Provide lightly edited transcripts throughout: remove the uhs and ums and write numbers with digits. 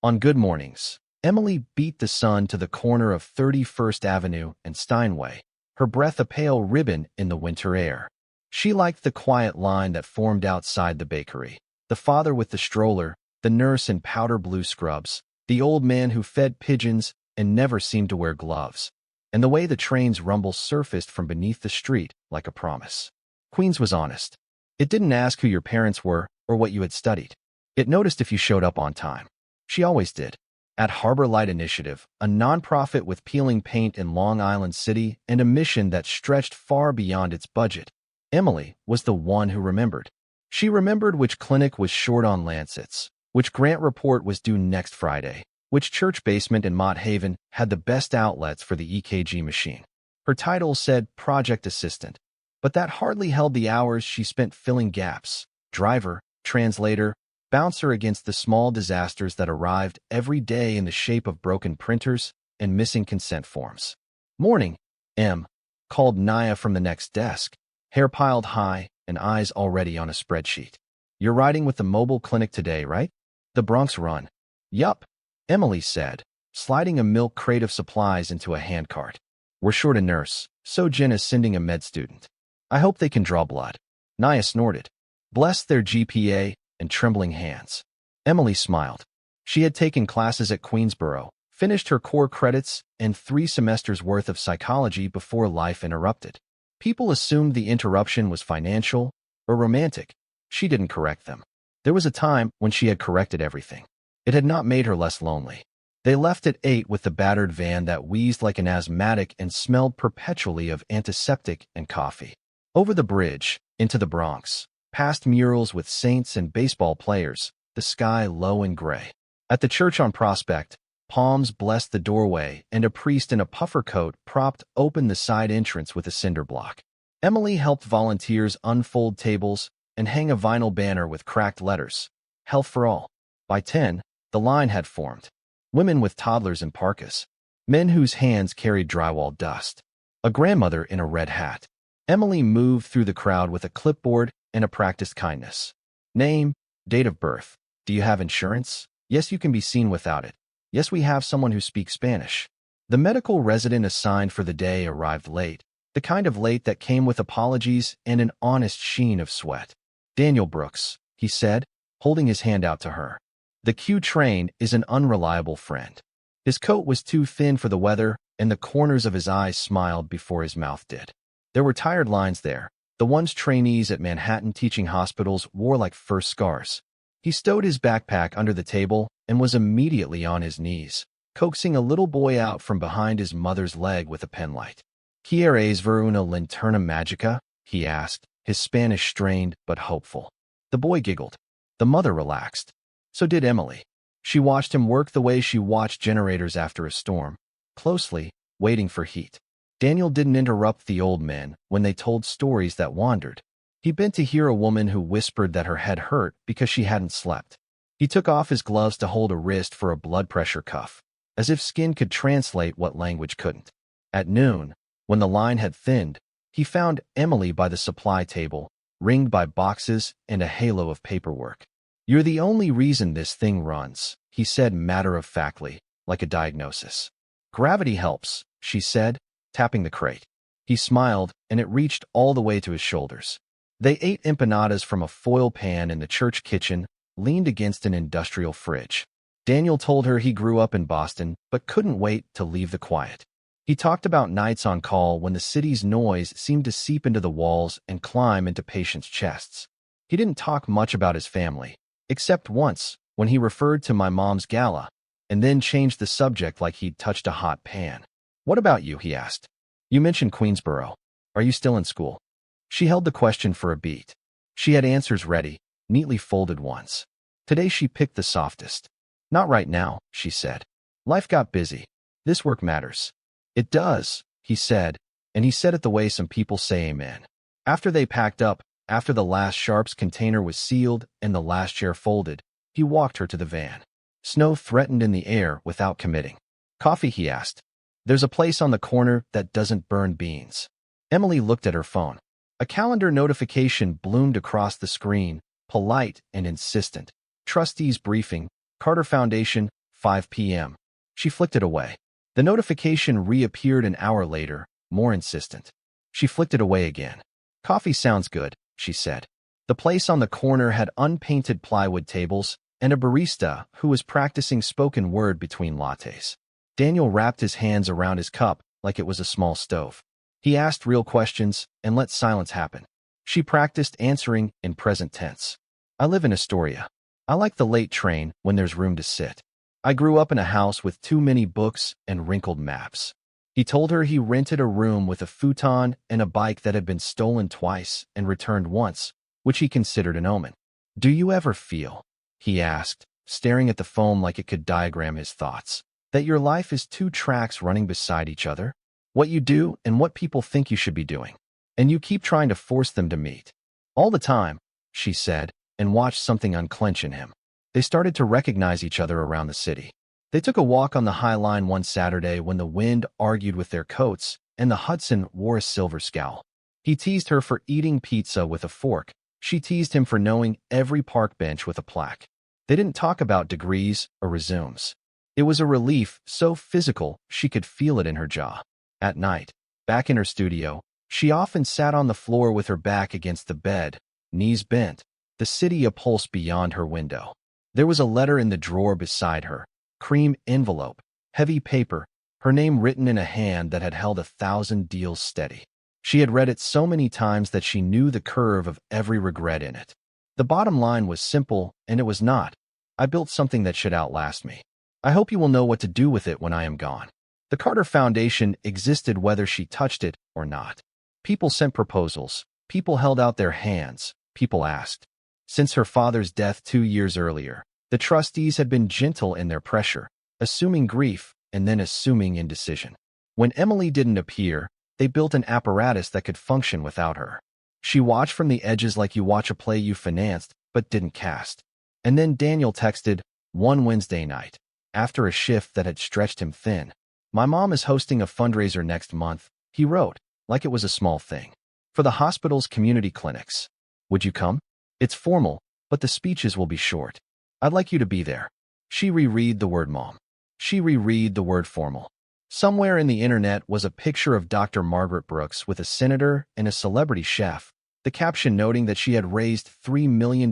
On good mornings, Emily beat the sun to the corner of 31st Avenue and Steinway, her breath a pale ribbon in the winter air. She liked the quiet line that formed outside the bakery. The father with the stroller, the nurse in powder blue scrubs, the old man who fed pigeons and never seemed to wear gloves, and the way the train's rumble surfaced from beneath the street like a promise. Queens was honest. It didn't ask who your parents were or what you had studied. It noticed if you showed up on time. She always did. At Harbor Light Initiative, a nonprofit with peeling paint in Long Island City and a mission that stretched far beyond its budget, Emily was the one who remembered. She remembered which clinic was short on lancets, which grant report was due next Friday, which church basement in Mott Haven had the best outlets for the EKG machine. Her title said project assistant, but that hardly held the hours she spent filling gaps: driver, translator, bouncer against the small disasters that arrived every day in the shape of broken printers and missing consent forms. "Morning, Em," called Naya from the next desk, hair piled high and eyes already on a spreadsheet. "You're riding with the mobile clinic today, right? The Bronx Run." "Yup," Emily said, sliding a milk crate of supplies into a handcart. "We're short a nurse, so Jen is sending a med student. I hope they can draw blood." Naya snorted. Bless their GPA and trembling hands. Emily smiled. She had taken classes at Queensborough, finished her core credits and 3 semesters worth of psychology before life interrupted. People assumed the interruption was financial or romantic. She didn't correct them. There was a time when she had corrected everything. It had not made her less lonely. They left at 8 with the battered van that wheezed like an asthmatic and smelled perpetually of antiseptic and coffee. Over the bridge, into the Bronx, past murals with saints and baseball players, the sky low and gray. At the church on Prospect, palms blessed the doorway and a priest in a puffer coat propped open the side entrance with a cinder block. Emily helped volunteers unfold tables and hang a vinyl banner with cracked letters, "Health for All." By 10, the line had formed. Women with toddlers in parkas, men whose hands carried drywall dust, a grandmother in a red hat. Emily moved through the crowd with a clipboard and a practiced kindness. "Name, date of birth. Do you have insurance? Yes, you can be seen without it. Yes, we have someone who speaks Spanish." The medical resident assigned for the day arrived late, the kind of late that came with apologies and an honest sheen of sweat. "Daniel Brooks," he said, holding his hand out to her. "The Q train is an unreliable friend." His coat was too thin for the weather, and the corners of his eyes smiled before his mouth did. There were tired lines there, the ones trainees at Manhattan teaching hospitals wore like first scars. He stowed his backpack under the table and was immediately on his knees, coaxing a little boy out from behind his mother's leg with a penlight. "¿Quieres ver una linterna mágica?" he asked, his Spanish strained but hopeful. The boy giggled. The mother relaxed. So did Emily. She watched him work the way she watched generators after a storm, closely, waiting for heat. Daniel didn't interrupt the old men when they told stories that wandered. He bent to hear a woman who whispered that her head hurt because she hadn't slept. He took off his gloves to hold a wrist for a blood pressure cuff, as if skin could translate what language couldn't. At noon, when the line had thinned, he found Emily by the supply table, ringed by boxes and a halo of paperwork. "You're the only reason this thing runs," he said matter-of-factly, like a diagnosis. "Gravity helps," she said, tapping the crate. He smiled, and it reached all the way to his shoulders. They ate empanadas from a foil pan in the church kitchen, leaned against an industrial fridge. Daniel told her he grew up in Boston, but couldn't wait to leave the quiet. He talked about nights on call when the city's noise seemed to seep into the walls and climb into patients' chests. He didn't talk much about his family, except once, when he referred to my mom's gala, and then changed the subject like he'd touched a hot pan. "What about you?" he asked. "You mentioned Queensborough. Are you still in school?" She held the question for a beat. She had answers ready, neatly folded ones. Today she picked the softest. "Not right now," she said. "Life got busy. This work matters." "It does," he said, and he said it the way some people say amen. After they packed up, after the last Sharps container was sealed and the last chair folded, he walked her to the van. Snow threatened in the air without committing. "Coffee?" he asked. "There's a place on the corner that doesn't burn beans." Emily looked at her phone. A calendar notification bloomed across the screen, polite and insistent. "Trustees briefing, Carter Foundation, 5 p.m. She flicked it away. The notification reappeared an hour later, more insistent. She flicked it away again. Coffee sounds good, she said. The place on the corner had unpainted plywood tables and a barista who was practicing spoken word between lattes. Daniel wrapped his hands around his cup like it was a small stove. He asked real questions and let silence happen. She practiced answering in present tense. I live in Astoria. I like the late train when there's room to sit. I grew up in a house with too many books and wrinkled maps. He told her he rented a room with a futon and a bike that had been stolen twice and returned once, which he considered an omen. Do you ever feel, he asked, staring at the phone like it could diagram his thoughts, that your life is two tracks running beside each other? What you do and what people think you should be doing. And you keep trying to force them to meet. All the time, she said, and watched something unclench in him. They started to recognize each other around the city. They took a walk on the High Line one Saturday when the wind argued with their coats and the Hudson wore a silver scowl. He teased her for eating pizza with a fork. She teased him for knowing every park bench with a plaque. They didn't talk about degrees or resumes. It was a relief so physical she could feel it in her jaw. At night, back in her studio, she often sat on the floor with her back against the bed, knees bent, the city a pulse beyond her window. There was a letter in the drawer beside her, cream envelope, heavy paper, her name written in a hand that had held 1,000 deals steady. She had read it so many times that she knew the curve of every regret in it. The bottom line was simple, and it was not. I built something that should outlast me. I hope you will know what to do with it when I am gone. The Carter Foundation existed whether she touched it or not. People sent proposals. People held out their hands. People asked. Since her father's death 2 years earlier, the trustees had been gentle in their pressure, assuming grief and then assuming indecision. When Emily didn't appear, they built an apparatus that could function without her. She watched from the edges like you watch a play you financed but didn't cast. And then Daniel texted, one Wednesday night, after a shift that had stretched him thin. My mom is hosting a fundraiser next month, he wrote, like it was a small thing. For the hospital's community clinics. Would you come? It's formal, but the speeches will be short. I'd like you to be there. She reread the word mom. She reread the word formal. Somewhere in the internet was a picture of Dr. Margaret Brooks with a senator and a celebrity chef, the caption noting that she had raised $3 million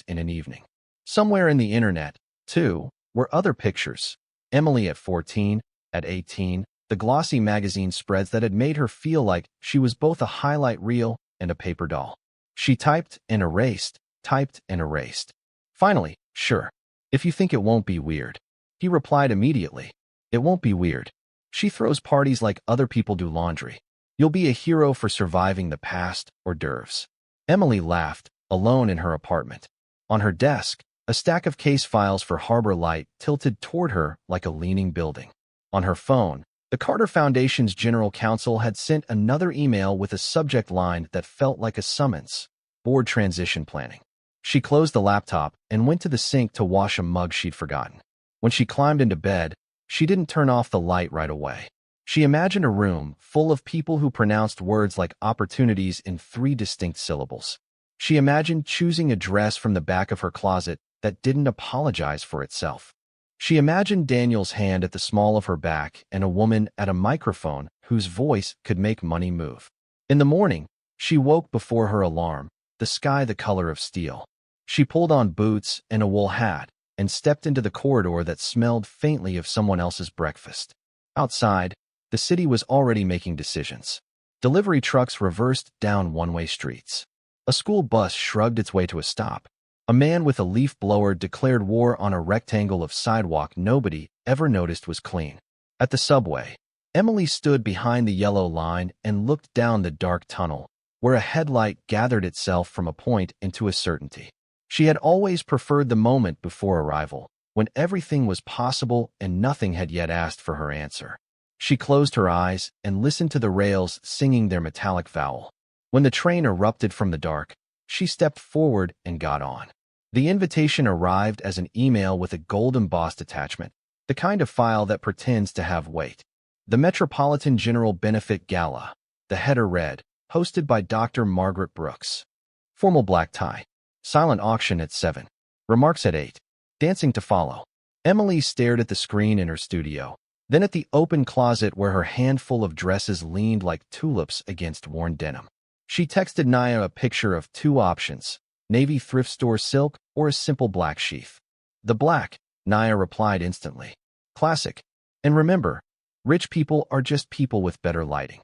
in an evening. Somewhere in the internet, too, were other pictures. Emily at 14, at 18, the glossy magazine spreads that had made her feel like she was both a highlight reel and a paper doll. She typed and erased, typed and erased. Finally, sure. If you think it won't be weird. He replied immediately. It won't be weird. She throws parties like other people do laundry. You'll be a hero for surviving the past hors d'oeuvres. Emily laughed, alone in her apartment. On her desk, a stack of case files for Harbor Light tilted toward her like a leaning building. On her phone, the Carter Foundation's general counsel had sent another email with a subject line that felt like a summons. Board transition planning. She closed the laptop and went to the sink to wash a mug she'd forgotten. When she climbed into bed, she didn't turn off the light right away. She imagined a room full of people who pronounced words like opportunities in 3 distinct syllables. She imagined choosing a dress from the back of her closet that didn't apologize for itself. She imagined Daniel's hand at the small of her back and a woman at a microphone whose voice could make money move. In the morning, she woke before her alarm, the sky the color of steel. She pulled on boots and a wool hat and stepped into the corridor that smelled faintly of someone else's breakfast. Outside, the city was already making decisions. Delivery trucks reversed down one-way streets. A school bus shrugged its way to a stop. A man with a leaf blower declared war on a rectangle of sidewalk nobody ever noticed was clean. At the subway, Emily stood behind the yellow line and looked down the dark tunnel, where a headlight gathered itself from a point into a certainty. She had always preferred the moment before arrival, when everything was possible and nothing had yet asked for her answer. She closed her eyes and listened to the rails singing their metallic vowel. When the train erupted from the dark, she stepped forward and got on. The invitation arrived as an email with a gold-embossed attachment, the kind of file that pretends to have weight. The Metropolitan General Benefit Gala, the header read, hosted by Dr. Margaret Brooks. Formal black tie. Silent auction at 7. Remarks at 8. Dancing to follow. Emily stared at the screen in her studio, then at the open closet where her handful of dresses leaned like tulips against worn denim. She texted Naya a picture of two options, navy thrift store silk or a simple black sheath. The black, Naya replied instantly. Classic. And remember, rich people are just people with better lighting.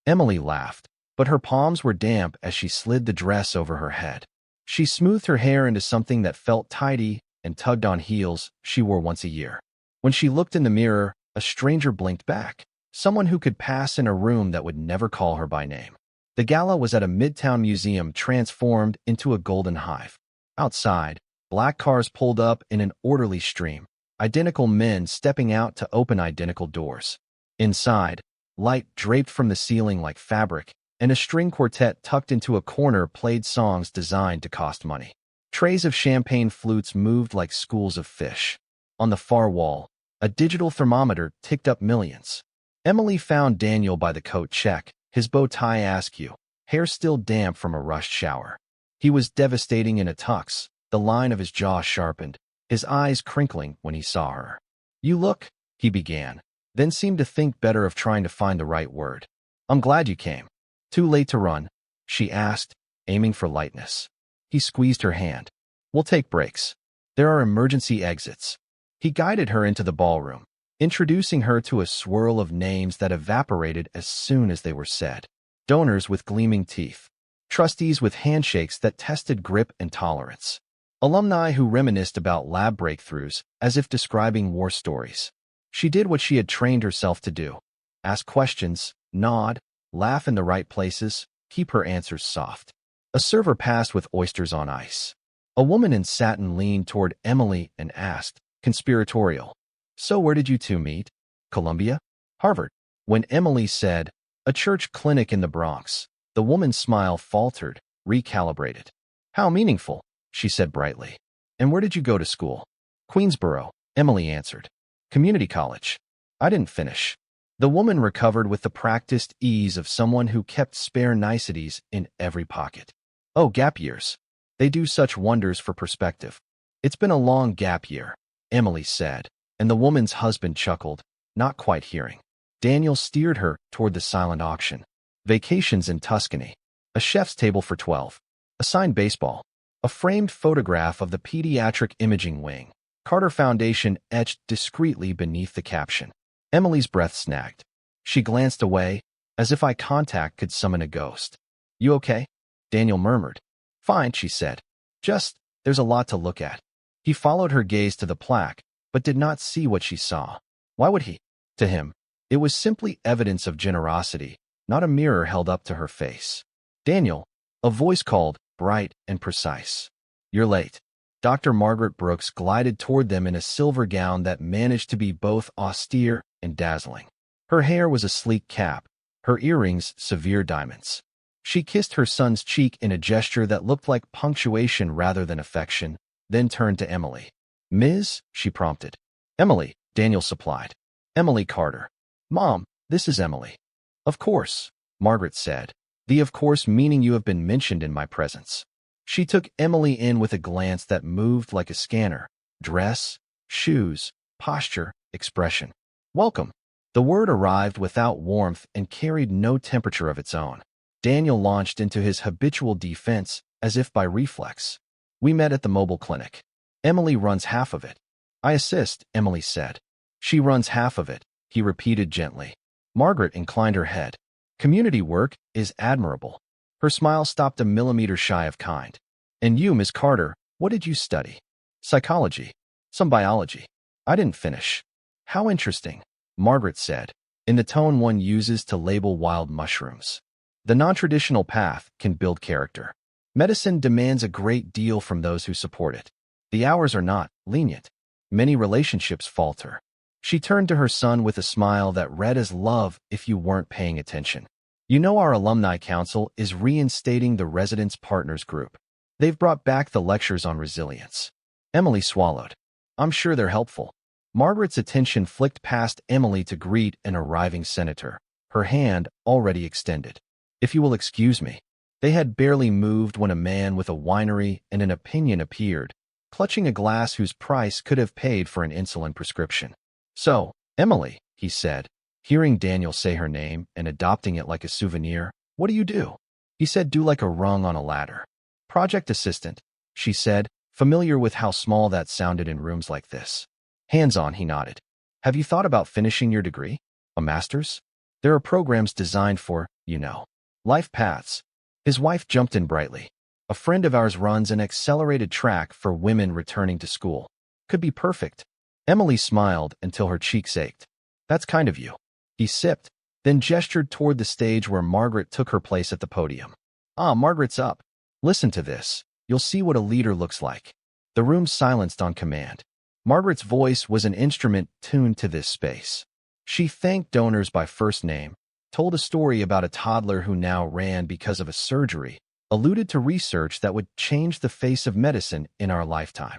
Emily laughed, but her palms were damp as she slid the dress over her head. She smoothed her hair into something that felt tidy and tugged on heels she wore once a year. When she looked in the mirror, a stranger blinked back, someone who could pass in a room that would never call her by name. The gala was at a midtown museum transformed into a golden hive. Outside, black cars pulled up in an orderly stream, identical men stepping out to open identical doors. Inside, light draped from the ceiling like fabric, and a string quartet tucked into a corner played songs designed to cost money. Trays of champagne flutes moved like schools of fish. On the far wall, a digital thermometer ticked up millions. Emily found Daniel by the coat check, his bow tie askew, hair still damp from a rushed shower. He was devastating in a tux, the line of his jaw sharpened, his eyes crinkling when he saw her. "You look," he began, then seemed to think better of trying to find the right word. "I'm glad you came." "Too late to run?" she asked, aiming for lightness. He squeezed her hand. "We'll take breaks. There are emergency exits." He guided her into the ballroom, introducing her to a swirl of names that evaporated as soon as they were said. Donors with gleaming teeth. Trustees with handshakes that tested grip and tolerance. Alumni who reminisced about lab breakthroughs as if describing war stories. She did what she had trained herself to do. Ask questions, nod, laugh in the right places, keep her answers soft. A server passed with oysters on ice. A woman in satin leaned toward Emily and asked, conspiratorial, "So where did you two meet? Columbia? Harvard?" When Emily said, "A church clinic in the Bronx," the woman's smile faltered, recalibrated. "How meaningful," she said brightly. "And where did you go to school?" "Queensboro," Emily answered. "Community college." "I didn't finish." The woman recovered with the practiced ease of someone who kept spare niceties in every pocket. "Oh, gap years. They do such wonders for perspective." "It's been a long gap year," Emily said, and the woman's husband chuckled, not quite hearing. Daniel steered her toward the silent auction. Vacations in Tuscany. A chef's table for 12. A signed baseball. A framed photograph of the pediatric imaging wing. Carter Foundation etched discreetly beneath the caption. Emily's breath snagged. She glanced away, as if eye contact could summon a ghost. "You okay?" Daniel murmured. "Fine," she said. There's a lot to look at." He followed her gaze to the plaque, but did not see what she saw. Why would he? To him, it was simply evidence of generosity, not a mirror held up to her face. "Daniel," a voice called, bright and precise. "You're late." Dr. Margaret Brooks glided toward them in a silver gown that managed to be both austere and dazzling. Her hair was a sleek cap, her earrings severe diamonds. She kissed her son's cheek in a gesture that looked like punctuation rather than affection, then turned to Emily. "Ms.?" she prompted. "Emily," Daniel supplied. "Emily Carter." "Mom, this is Emily." "Of course," Margaret said, the of course meaning you have been mentioned in my presence. She took Emily in with a glance that moved like a scanner. Dress, shoes, posture, expression. "Welcome." The word arrived without warmth and carried no temperature of its own. Daniel launched into his habitual defense as if by reflex. "We met at the mobile clinic. Emily runs half of it." "I assist," Emily said. "She runs half of it," he repeated gently. Margaret inclined her head. "Community work is admirable." Her smile stopped a millimeter shy of kind. "And you, Miss Carter, what did you study?" "Psychology. Some biology." "I didn't finish." "How interesting," Margaret said, in the tone one uses to label wild mushrooms. The non-traditional path can build character. Medicine demands a great deal from those who support it. The hours are not lenient. Many relationships falter. She turned to her son with a smile that read as love if you weren't paying attention. "You know our alumni council is reinstating the residence partners group. They've brought back the lectures on resilience." Emily swallowed. "I'm sure they're helpful." Margaret's attention flicked past Emily to greet an arriving senator, her hand already extended. "If you will excuse me." They had barely moved when a man with a winery and an opinion appeared, clutching a glass whose price could have paid for an insulin prescription. "So, Emily," he said, hearing Daniel say her name and adopting it like a souvenir, "what do you do?" He said, "Do like a rung on a ladder." "Project assistant," she said, familiar with how small that sounded in rooms like this. "Hands-on," he nodded. "Have you thought about finishing your degree? A master's? There are programs designed for, life paths." His wife jumped in brightly. "A friend of ours runs an accelerated track for women returning to school. Could be perfect." Emily smiled until her cheeks ached. "That's kind of you." He sipped, then gestured toward the stage where Margaret took her place at the podium. "Ah, Margaret's up. Listen to this. You'll see what a leader looks like." The room silenced on command. Margaret's voice was an instrument tuned to this space. She thanked donors by first name, told a story about a toddler who now ran because of a surgery, alluded to research that would change the face of medicine in our lifetime.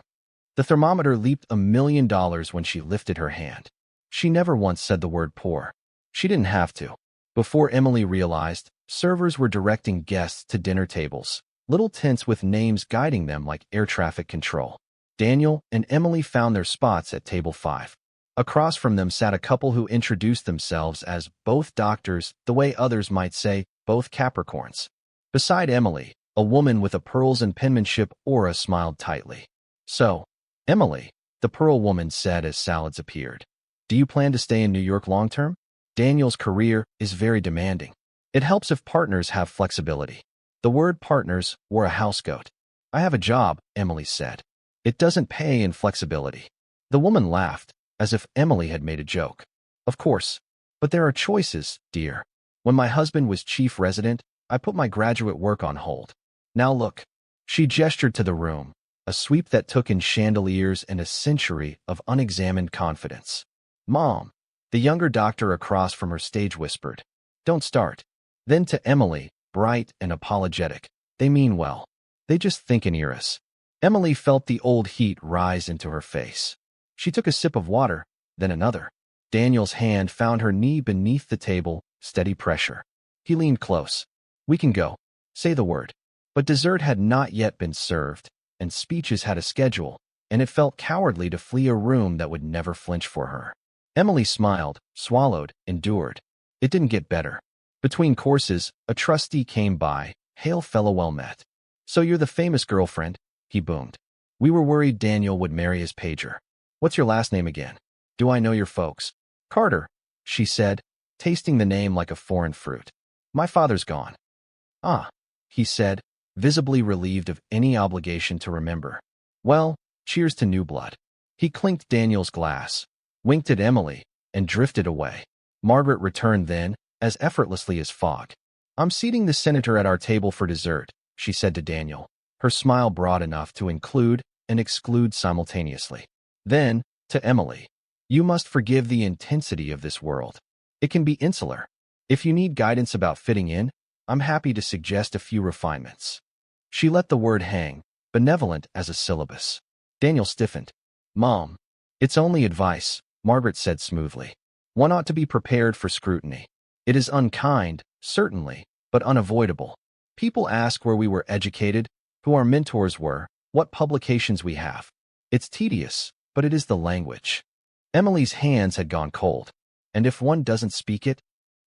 The thermometer leaped $1,000,000 when she lifted her hand. She never once said the word poor. She didn't have to. Before Emily realized, servers were directing guests to dinner tables, little tents with names guiding them like air traffic control. Daniel and Emily found their spots at table 5. Across from them sat a couple who introduced themselves as both doctors, the way others might say, both Capricorns. Beside Emily, a woman with a pearls and penmanship aura smiled tightly. "So, Emily," the pearl woman said as salads appeared, "do you plan to stay in New York long-term? Daniel's career is very demanding. It helps if partners have flexibility." The word partners wore a housecoat. "I have a job," Emily said. "It doesn't pay in flexibility." The woman laughed, as if Emily had made a joke. "Of course. But there are choices, dear. When my husband was chief resident, I put my graduate work on hold. Now look." She gestured to the room, a sweep that took in chandeliers and a century of unexamined confidence. "Mom," the younger doctor across from her stage whispered. "Don't start." Then to Emily, bright and apologetic, "They mean well. They just think in eras." Emily felt the old heat rise into her face. She took a sip of water, then another. Daniel's hand found her knee beneath the table, steady pressure. He leaned close. "We can go. Say the word." But dessert had not yet been served, and speeches had a schedule, and it felt cowardly to flee a room that would never flinch for her. Emily smiled, swallowed, endured. It didn't get better. Between courses, a trustee came by. "Hail, fellow, well met." "So you're the famous girlfriend?" he boomed. "We were worried Daniel would marry his pager. What's your last name again? Do I know your folks?" "Carter," she said, tasting the name like a foreign fruit. "My father's gone." "Ah," he said, visibly relieved of any obligation to remember. "Well, cheers to new blood." He clinked Daniel's glass, winked at Emily, and drifted away. Margaret returned then, as effortlessly as fog. "I'm seating the senator at our table for dessert," she said to Daniel, her smile broad enough to include and exclude simultaneously. Then, to Emily, "You must forgive the intensity of this world. It can be insular. If you need guidance about fitting in, I'm happy to suggest a few refinements." She let the word hang, benevolent as a syllabus. Daniel stiffened. "Mom, it's only advice," Margaret said smoothly. "One ought to be prepared for scrutiny. It is unkind, certainly, but unavoidable. People ask where we were educated, who our mentors were, what publications we have. It's tedious, but it is the language." Emily's hands had gone cold. "And if one doesn't speak it?"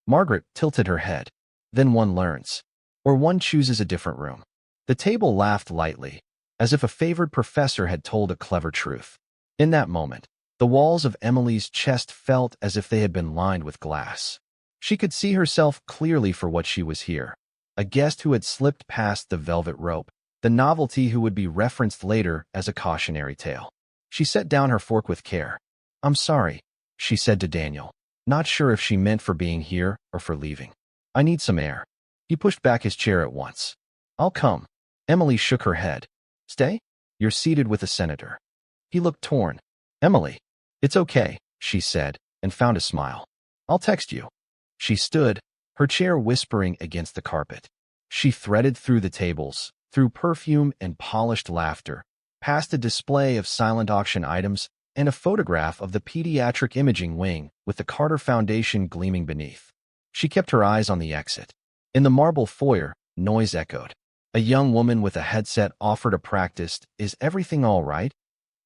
Margaret tilted her head. "Then one learns. Or one chooses a different room." The table laughed lightly, as if a favored professor had told a clever truth. In that moment, the walls of Emily's chest felt as if they had been lined with glass. She could see herself clearly for what she was here, a guest who had slipped past the velvet rope, the novelty who would be referenced later as a cautionary tale. She set down her fork with care. "I'm sorry," she said to Daniel, not sure if she meant for being here or for leaving. "I need some air." He pushed back his chair at once. "I'll come." Emily shook her head. "Stay? You're seated with the senator." He looked torn. "Emily." "It's okay," she said, and found a smile. "I'll text you." She stood, her chair whispering against the carpet. She threaded through the tables, through perfume and polished laughter, past a display of silent auction items and a photograph of the pediatric imaging wing with the Carter Foundation gleaming beneath. She kept her eyes on the exit. In the marble foyer, noise echoed. A young woman with a headset offered a practice, "Is everything all right?"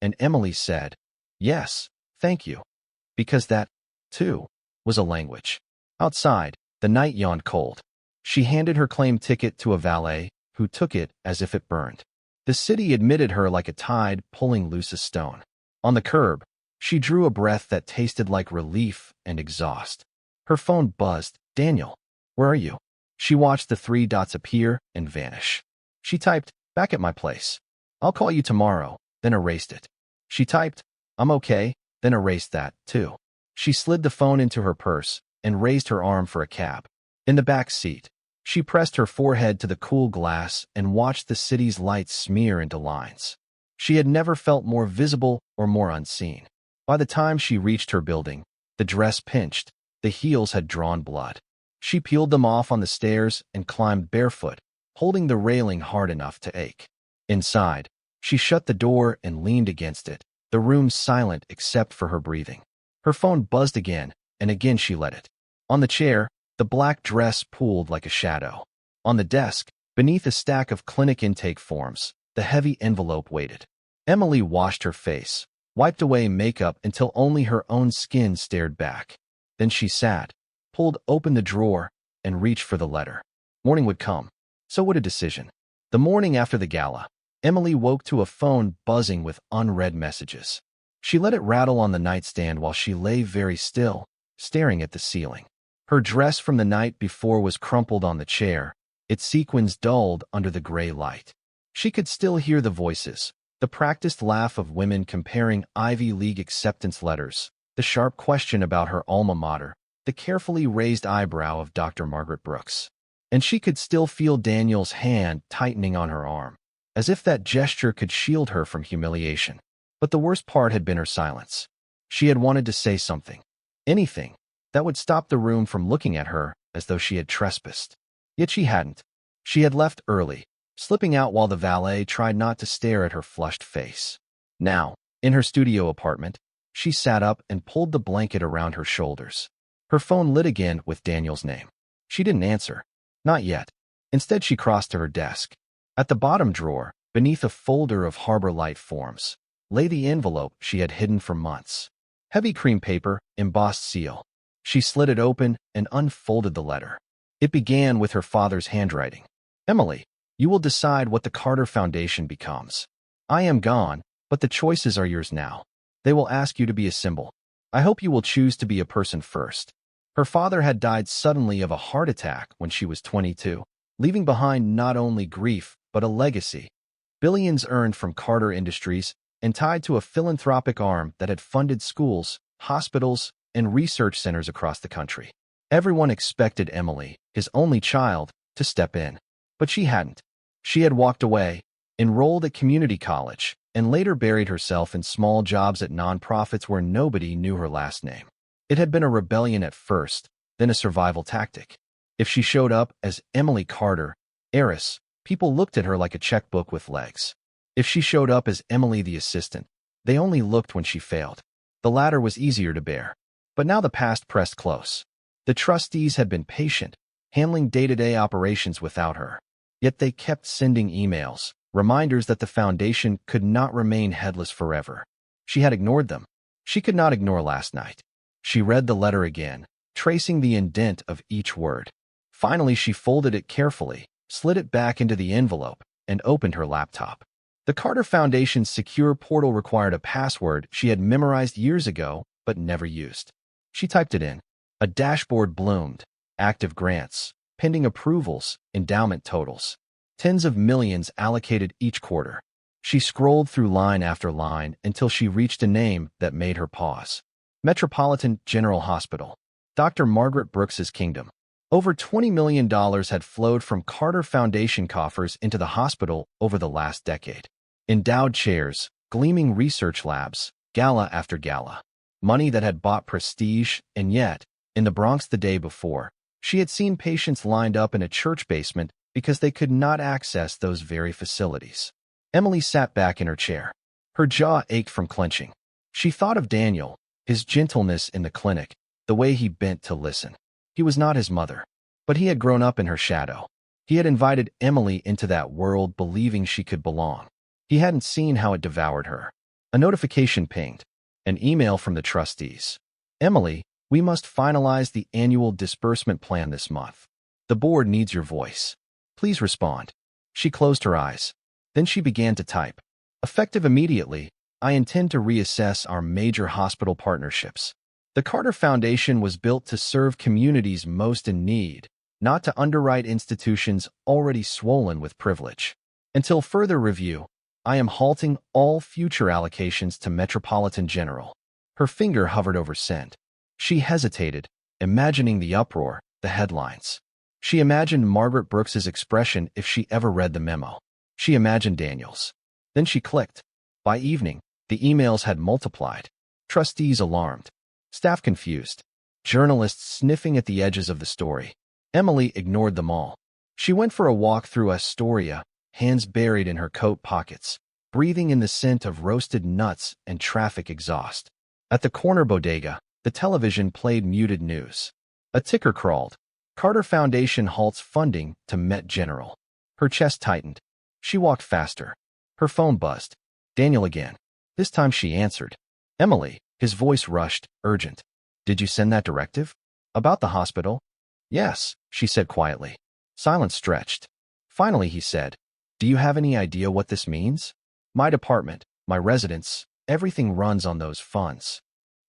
And Emily said, "Yes, thank you." Because that, too, was a language. Outside, the night yawned cold. She handed her claim ticket to a valet, who took it as if it burned. The city admitted her like a tide pulling loose a stone. On the curb, she drew a breath that tasted like relief and exhaust. Her phone buzzed. "Daniel, where are you?" She watched the three dots appear and vanish. She typed, "Back at my place. I'll call you tomorrow," then erased it. She typed, "I'm okay," then erased that, too. She slid the phone into her purse and raised her arm for a cab. In the back seat, she pressed her forehead to the cool glass and watched the city's lights smear into lines. She had never felt more visible or more unseen. By the time she reached her building, the dress pinched, the heels had drawn blood. She peeled them off on the stairs and climbed barefoot, holding the railing hard enough to ache. Inside, she shut the door and leaned against it, the room silent except for her breathing. Her phone buzzed again, and again she let it. On the chair, the black dress pooled like a shadow. On the desk, beneath a stack of clinic intake forms, the heavy envelope waited. Emily washed her face, wiped away makeup until only her own skin stared back. Then she sat, pulled open the drawer, and reached for the letter. Morning would come. So would a decision. The morning after the gala, Emily woke to a phone buzzing with unread messages. She let it rattle on the nightstand while she lay very still, staring at the ceiling. Her dress from the night before was crumpled on the chair, its sequins dulled under the gray light. She could still hear the voices, the practiced laugh of women comparing Ivy League acceptance letters, the sharp question about her alma mater, the carefully raised eyebrow of Dr. Margaret Brooks. And she could still feel Daniel's hand tightening on her arm, as if that gesture could shield her from humiliation. But the worst part had been her silence. She had wanted to say something, anything, that would stop the room from looking at her as though she had trespassed. Yet she hadn't. She had left early, slipping out while the valet tried not to stare at her flushed face. Now, in her studio apartment, she sat up and pulled the blanket around her shoulders. Her phone lit again with Daniel's name. She didn't answer. Not yet. Instead, she crossed to her desk. At the bottom drawer, beneath a folder of Harbor Light forms, lay the envelope she had hidden for months. Heavy cream paper, embossed seal. She slid it open and unfolded the letter. It began with her father's handwriting. "Emily, you will decide what the Carter Foundation becomes. I am gone, but the choices are yours now. They will ask you to be a symbol. I hope you will choose to be a person first." Her father had died suddenly of a heart attack when she was 22, leaving behind not only grief, but a legacy. Billions earned from Carter Industries and tied to a philanthropic arm that had funded schools, hospitals, and research centers across the country. Everyone expected Emily, his only child, to step in. But she hadn't. She had walked away, enrolled at community college, and later buried herself in small jobs at nonprofits where nobody knew her last name. It had been a rebellion at first, then a survival tactic. If she showed up as Emily Carter, heiress, people looked at her like a checkbook with legs. If she showed up as Emily the assistant, they only looked when she failed. The latter was easier to bear. But now the past pressed close. The trustees had been patient, handling day-to-day operations without her. Yet they kept sending emails, reminders that the foundation could not remain headless forever. She had ignored them. She could not ignore last night. She read the letter again, tracing the indent of each word. Finally, she folded it carefully, slid it back into the envelope, and opened her laptop. The Carter Foundation's secure portal required a password she had memorized years ago but never used. She typed it in. A dashboard bloomed. Active grants, pending approvals, endowment totals. Tens of millions allocated each quarter. She scrolled through line after line until she reached a name that made her pause. Metropolitan General Hospital. Dr. Margaret Brooks's kingdom. Over $20 million had flowed from Carter Foundation coffers into the hospital over the last decade. Endowed chairs, gleaming research labs, gala after gala. Money that had bought prestige, and yet, in the Bronx the day before, she had seen patients lined up in a church basement because they could not access those very facilities. Emily sat back in her chair. Her jaw ached from clenching. She thought of Daniel, his gentleness in the clinic, the way he bent to listen. He was not his mother, but he had grown up in her shadow. He had invited Emily into that world believing she could belong. He hadn't seen how it devoured her. A notification pinged. An email from the trustees. Emily, we must finalize the annual disbursement plan this month. The board needs your voice. Please respond. She closed her eyes. Then she began to type. Effective immediately, I intend to reassess our major hospital partnerships. The Carter Foundation was built to serve communities most in need, not to underwrite institutions already swollen with privilege. Until further review, I am halting all future allocations to Metropolitan General. Her finger hovered over send. She hesitated, imagining the uproar, the headlines. She imagined Margaret Brooks's expression if she ever read the memo. She imagined Daniel's. Then she clicked. By evening, the emails had multiplied. Trustees alarmed. Staff confused. Journalists sniffing at the edges of the story. Emily ignored them all. She went for a walk through Astoria, hands buried in her coat pockets, breathing in the scent of roasted nuts and traffic exhaust. At the corner bodega, the television played muted news. A ticker crawled. Carter Foundation halts funding to Met General. Her chest tightened. She walked faster. Her phone buzzed. Daniel again. This time she answered. Emily, his voice rushed, urgent. Did you send that directive? About the hospital? Yes, she said quietly. Silence stretched. Finally, he said, do you have any idea what this means? My department, my residence, everything runs on those funds.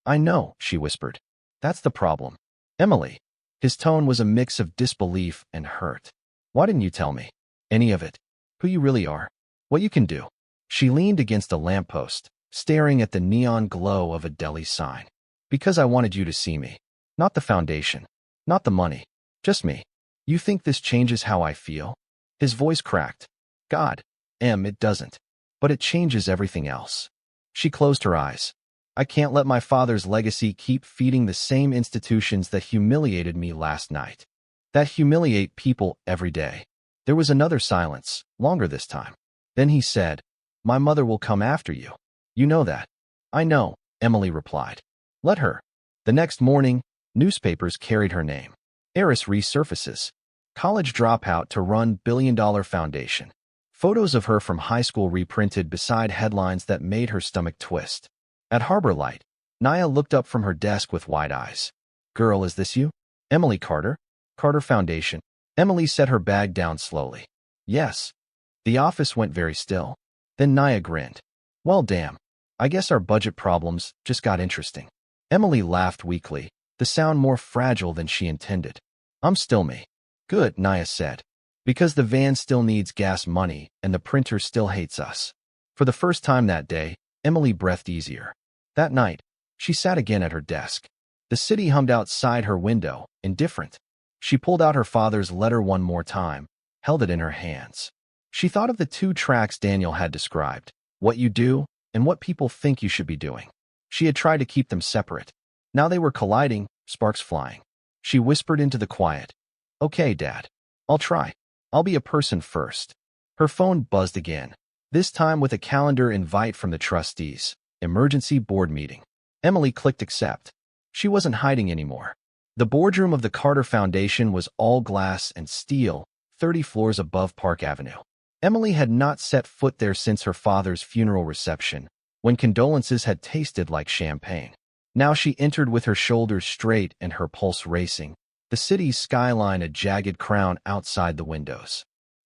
I know, she whispered. That's the problem. Emily. His tone was a mix of disbelief and hurt. Why didn't you tell me? Any of it. Who you really are. What you can do. She leaned against a lamppost, staring at the neon glow of a deli sign. Because I wanted you to see me. Not the foundation. Not the money. Just me. You think this changes how I feel? His voice cracked. God, it doesn't. But it changes everything else. She closed her eyes. I can't let my father's legacy keep feeding the same institutions that humiliated me last night. That humiliate people every day. There was another silence, longer this time. Then he said, my mother will come after you. You know that. I know, Emily replied. Let her. The next morning, newspapers carried her name. Heiress resurfaces. College dropout to run billion-dollar foundation. Photos of her from high school reprinted beside headlines that made her stomach twist. At Harbor Light, Naya looked up from her desk with wide eyes. Girl, is this you? Emily Carter? Carter Foundation. Emily set her bag down slowly. Yes. The office went very still. Then Naya grinned. Well, damn. I guess our budget problems just got interesting. Emily laughed weakly, the sound more fragile than she intended. I'm still me. Good, Naya said. Because the van still needs gas money and the printer still hates us. For the first time that day, Emily breathed easier. That night, she sat again at her desk. The city hummed outside her window, indifferent. She pulled out her father's letter one more time, held it in her hands. She thought of the two tracks Daniel had described, what you do and what people think you should be doing. She had tried to keep them separate. Now they were colliding, sparks flying. She whispered into the quiet. Okay, Dad. I'll try. I'll be a person first. Her phone buzzed again, this time with a calendar invite from the trustees. Emergency board meeting. Emily clicked accept. She wasn't hiding anymore. The boardroom of the Carter Foundation was all glass and steel, 30 floors above Park Avenue. Emily had not set foot there since her father's funeral reception, when condolences had tasted like champagne. Now she entered with her shoulders straight and her pulse racing, the city's skyline a jagged crown outside the windows.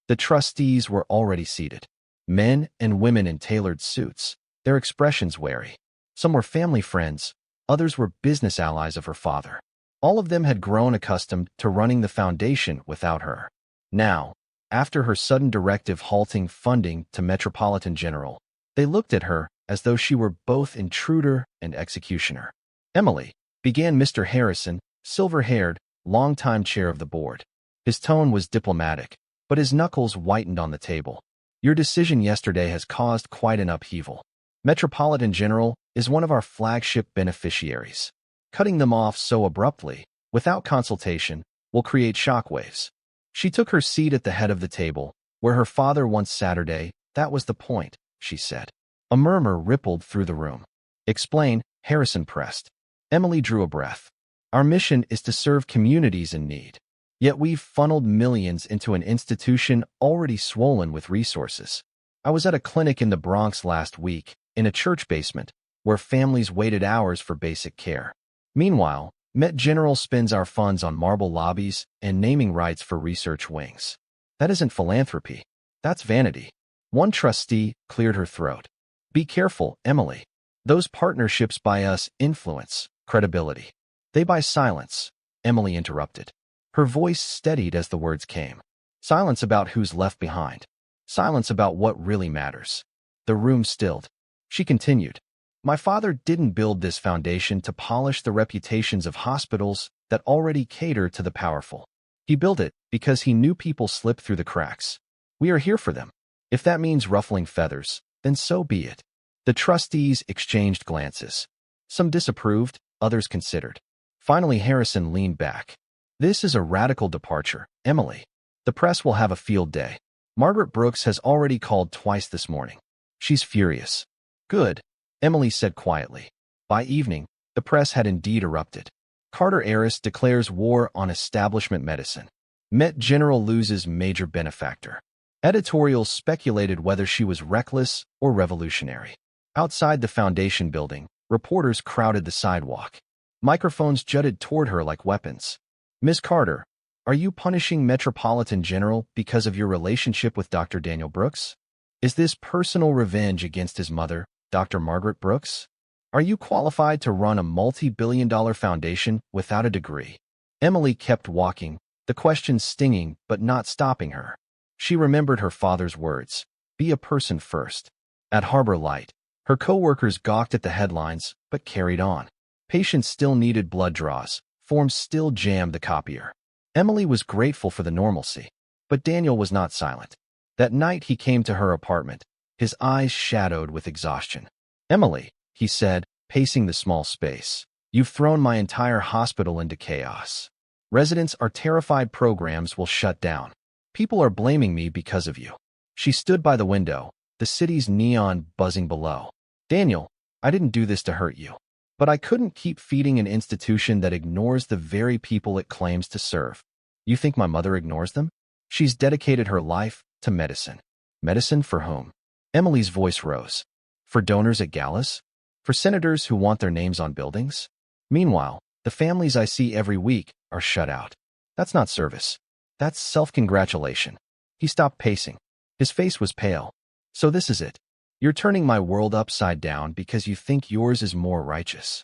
The trustees were already seated. Men and women in tailored suits, their expressions wary. Some were family friends, others were business allies of her father. All of them had grown accustomed to running the foundation without her. Now, after her sudden directive halting funding to Metropolitan General, they looked at her as though she were both intruder and executioner. Emily, began Mr. Harrison, silver-haired, longtime chair of the board. His tone was diplomatic, but his knuckles whitened on the table. Your decision yesterday has caused quite an upheaval. Metropolitan General is one of our flagship beneficiaries. Cutting them off so abruptly, without consultation, will create shockwaves. She took her seat at the head of the table, where her father once Saturday. That was the point, she said. A murmur rippled through the room. Explain, Harrison pressed. Emily drew a breath. Our mission is to serve communities in need. Yet we've funneled millions into an institution already swollen with resources. I was at a clinic in the Bronx last week, in a church basement, where families waited hours for basic care. Meanwhile, Met General spends our funds on marble lobbies and naming rights for research wings. That isn't philanthropy. That's vanity. One trustee cleared her throat. Be careful, Emily. Those partnerships buy us influence, credibility. They buy silence, Emily interrupted. Her voice steadied as the words came. Silence about who's left behind. Silence about what really matters. The room stilled. She continued. My father didn't build this foundation to polish the reputations of hospitals that already cater to the powerful. He built it because he knew people slip through the cracks. We are here for them. If that means ruffling feathers, then so be it. The trustees exchanged glances. Some disapproved, others considered. Finally, Harrison leaned back. This is a radical departure, Emily. The press will have a field day. Margaret Brooks has already called twice this morning. She's furious. Good, Emily said quietly. By evening, the press had indeed erupted. Carter heiress declares war on establishment medicine. Met General loses major benefactor. Editorials speculated whether she was reckless or revolutionary. Outside the foundation building, reporters crowded the sidewalk. Microphones jutted toward her like weapons. Miss Carter, are you punishing Metropolitan General because of your relationship with Dr. Daniel Brooks? Is this personal revenge against his mother, Dr. Margaret Brooks? Are you qualified to run a multi-billion-dollar foundation without a degree? Emily kept walking, the questions stinging but not stopping her. She remembered her father's words, be a person first. At Harbor Light, her co-workers gawked at the headlines but carried on. Patients still needed blood draws, forms still jammed the copier. Emily was grateful for the normalcy, but Daniel was not silent. That night he came to her apartment, his eyes shadowed with exhaustion. Emily, he said, pacing the small space, you've thrown my entire hospital into chaos. Residents are terrified programs will shut down. People are blaming me because of you. She stood by the window, the city's neon buzzing below. Daniel, I didn't do this to hurt you. But I couldn't keep feeding an institution that ignores the very people it claims to serve. You think my mother ignores them? She's dedicated her life to medicine. Medicine for whom? Emily's voice rose. For donors at galas? For senators who want their names on buildings? Meanwhile, the families I see every week are shut out. That's not service. That's self-congratulation. He stopped pacing. His face was pale. So this is it. You're turning my world upside down because you think yours is more righteous.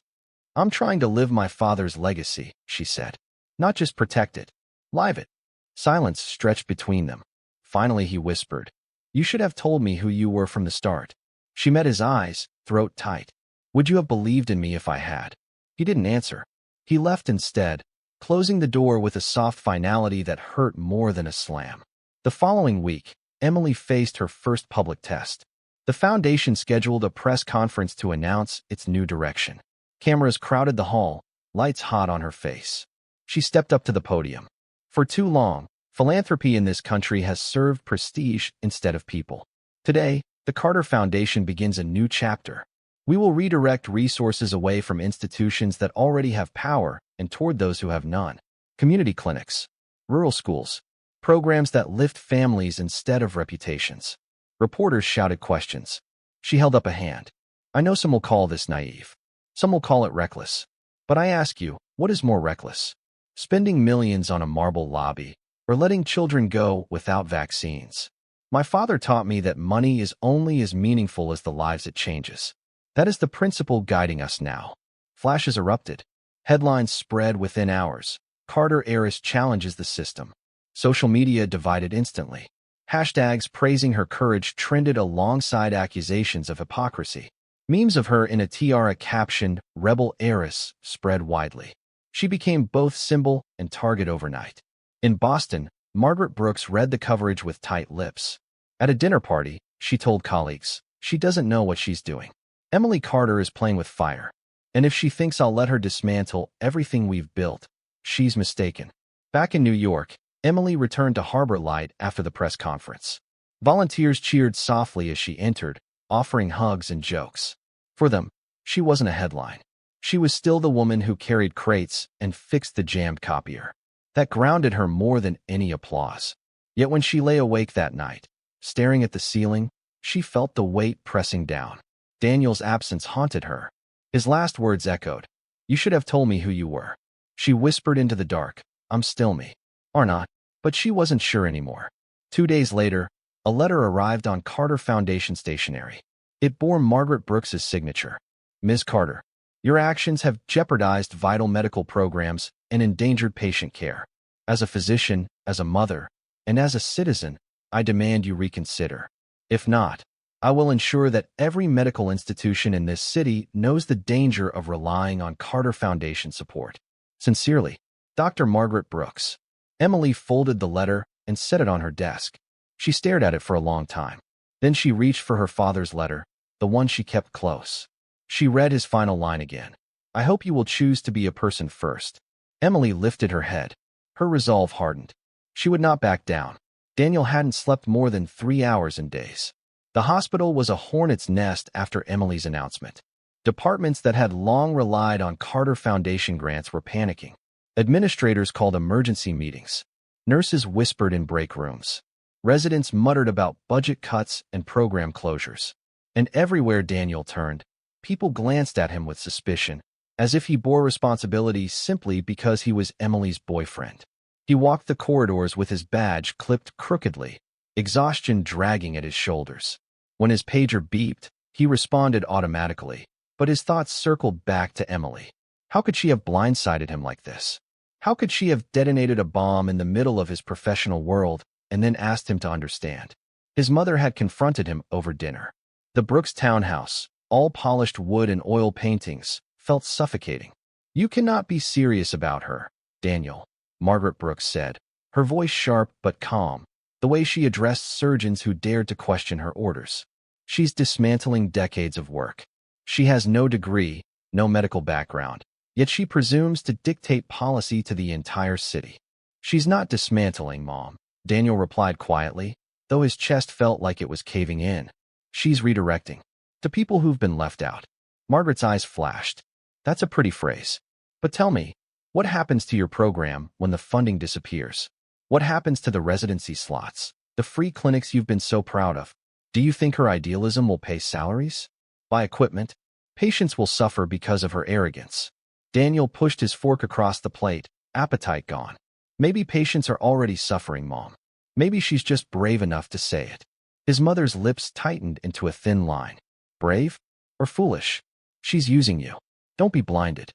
I'm trying to live my father's legacy, she said. Not just protect it. Live it. Silence stretched between them. Finally he whispered, you should have told me who you were from the start. She met his eyes, throat tight. Would you have believed in me if I had? He didn't answer. He left instead, closing the door with a soft finality that hurt more than a slam. The following week, Emily faced her first public test. The foundation scheduled a press conference to announce its new direction. Cameras crowded the hall, lights hot on her face. She stepped up to the podium. For too long, philanthropy in this country has served prestige instead of people. Today, the Carter Foundation begins a new chapter. We will redirect resources away from institutions that already have power and toward those who have none. Community clinics, rural schools, programs that lift families instead of reputations. Reporters shouted questions. She held up a hand. I know some will call this naive. Some will call it reckless. But I ask you, what is more reckless? Spending millions on a marble lobby, or letting children go without vaccines? My father taught me that money is only as meaningful as the lives it changes. That is the principle guiding us now. Flashes erupted. Headlines spread within hours. Carter heiress challenges the system. Social media divided instantly. Hashtags praising her courage trended alongside accusations of hypocrisy. Memes of her in a tiara captioned, "Rebel Heiress," spread widely. She became both symbol and target overnight. In Boston, Margaret Brooks read the coverage with tight lips. At a dinner party, she told colleagues, she doesn't know what she's doing. Emily Carter is playing with fire. And if she thinks I'll let her dismantle everything we've built, she's mistaken. Back in New York, Emily returned to Harbor Light after the press conference. Volunteers cheered softly as she entered, offering hugs and jokes. For them, she wasn't a headline. She was still the woman who carried crates and fixed the jammed copier. that grounded her more than any applause. Yet when she lay awake that night, staring at the ceiling, she felt the weight pressing down. Daniel's absence haunted her. His last words echoed. "You should have told me who you were." She whispered into the dark, "I'm still me." Or not. But she wasn't sure anymore. 2 days later, a letter arrived on Carter Foundation stationery. It bore Margaret Brooks's signature. "Ms. Carter, your actions have jeopardized vital medical programs and endangered patient care. As a physician, as a mother, and as a citizen, I demand you reconsider. If not, I will ensure that every medical institution in this city knows the danger of relying on Carter Foundation support. Sincerely, Dr. Margaret Brooks." Emily folded the letter and set it on her desk. She stared at it for a long time. Then she reached for her father's letter, the one she kept close. She read his final line again. "I hope you will choose to be a person first." Emily lifted her head. Her resolve hardened. She would not back down. Daniel hadn't slept more than 3 hours in days. The hospital was a hornet's nest after Emily's announcement. Departments that had long relied on Carter Foundation grants were panicking. Administrators called emergency meetings. Nurses whispered in break rooms. Residents muttered about budget cuts and program closures. And everywhere Daniel turned, people glanced at him with suspicion, as if he bore responsibility simply because he was Emily's boyfriend. He walked the corridors with his badge clipped crookedly, exhaustion dragging at his shoulders. When his pager beeped, he responded automatically, but his thoughts circled back to Emily. How could she have blindsided him like this? How could she have detonated a bomb in the middle of his professional world and then asked him to understand? His mother had confronted him over dinner. The Brooks townhouse, all polished wood and oil paintings, felt suffocating. "You cannot be serious about her, Daniel," Margaret Brooks said, her voice sharp but calm, the way she addressed surgeons who dared to question her orders. "She's dismantling decades of work. She has no degree, no medical background. Yet she presumes to dictate policy to the entire city." "She's not dismantling, Mom," Daniel replied quietly, though his chest felt like it was caving in. "She's redirecting. To people who've been left out." Margaret's eyes flashed. "That's a pretty phrase. But tell me, what happens to your program when the funding disappears? What happens to the residency slots, the free clinics you've been so proud of? Do you think her idealism will pay salaries? Buy equipment? Patients will suffer because of her arrogance." Daniel pushed his fork across the plate, appetite gone. "Maybe patients are already suffering, Mom. Maybe she's just brave enough to say it." His mother's lips tightened into a thin line. "Brave? Or foolish? She's using you. Don't be blinded."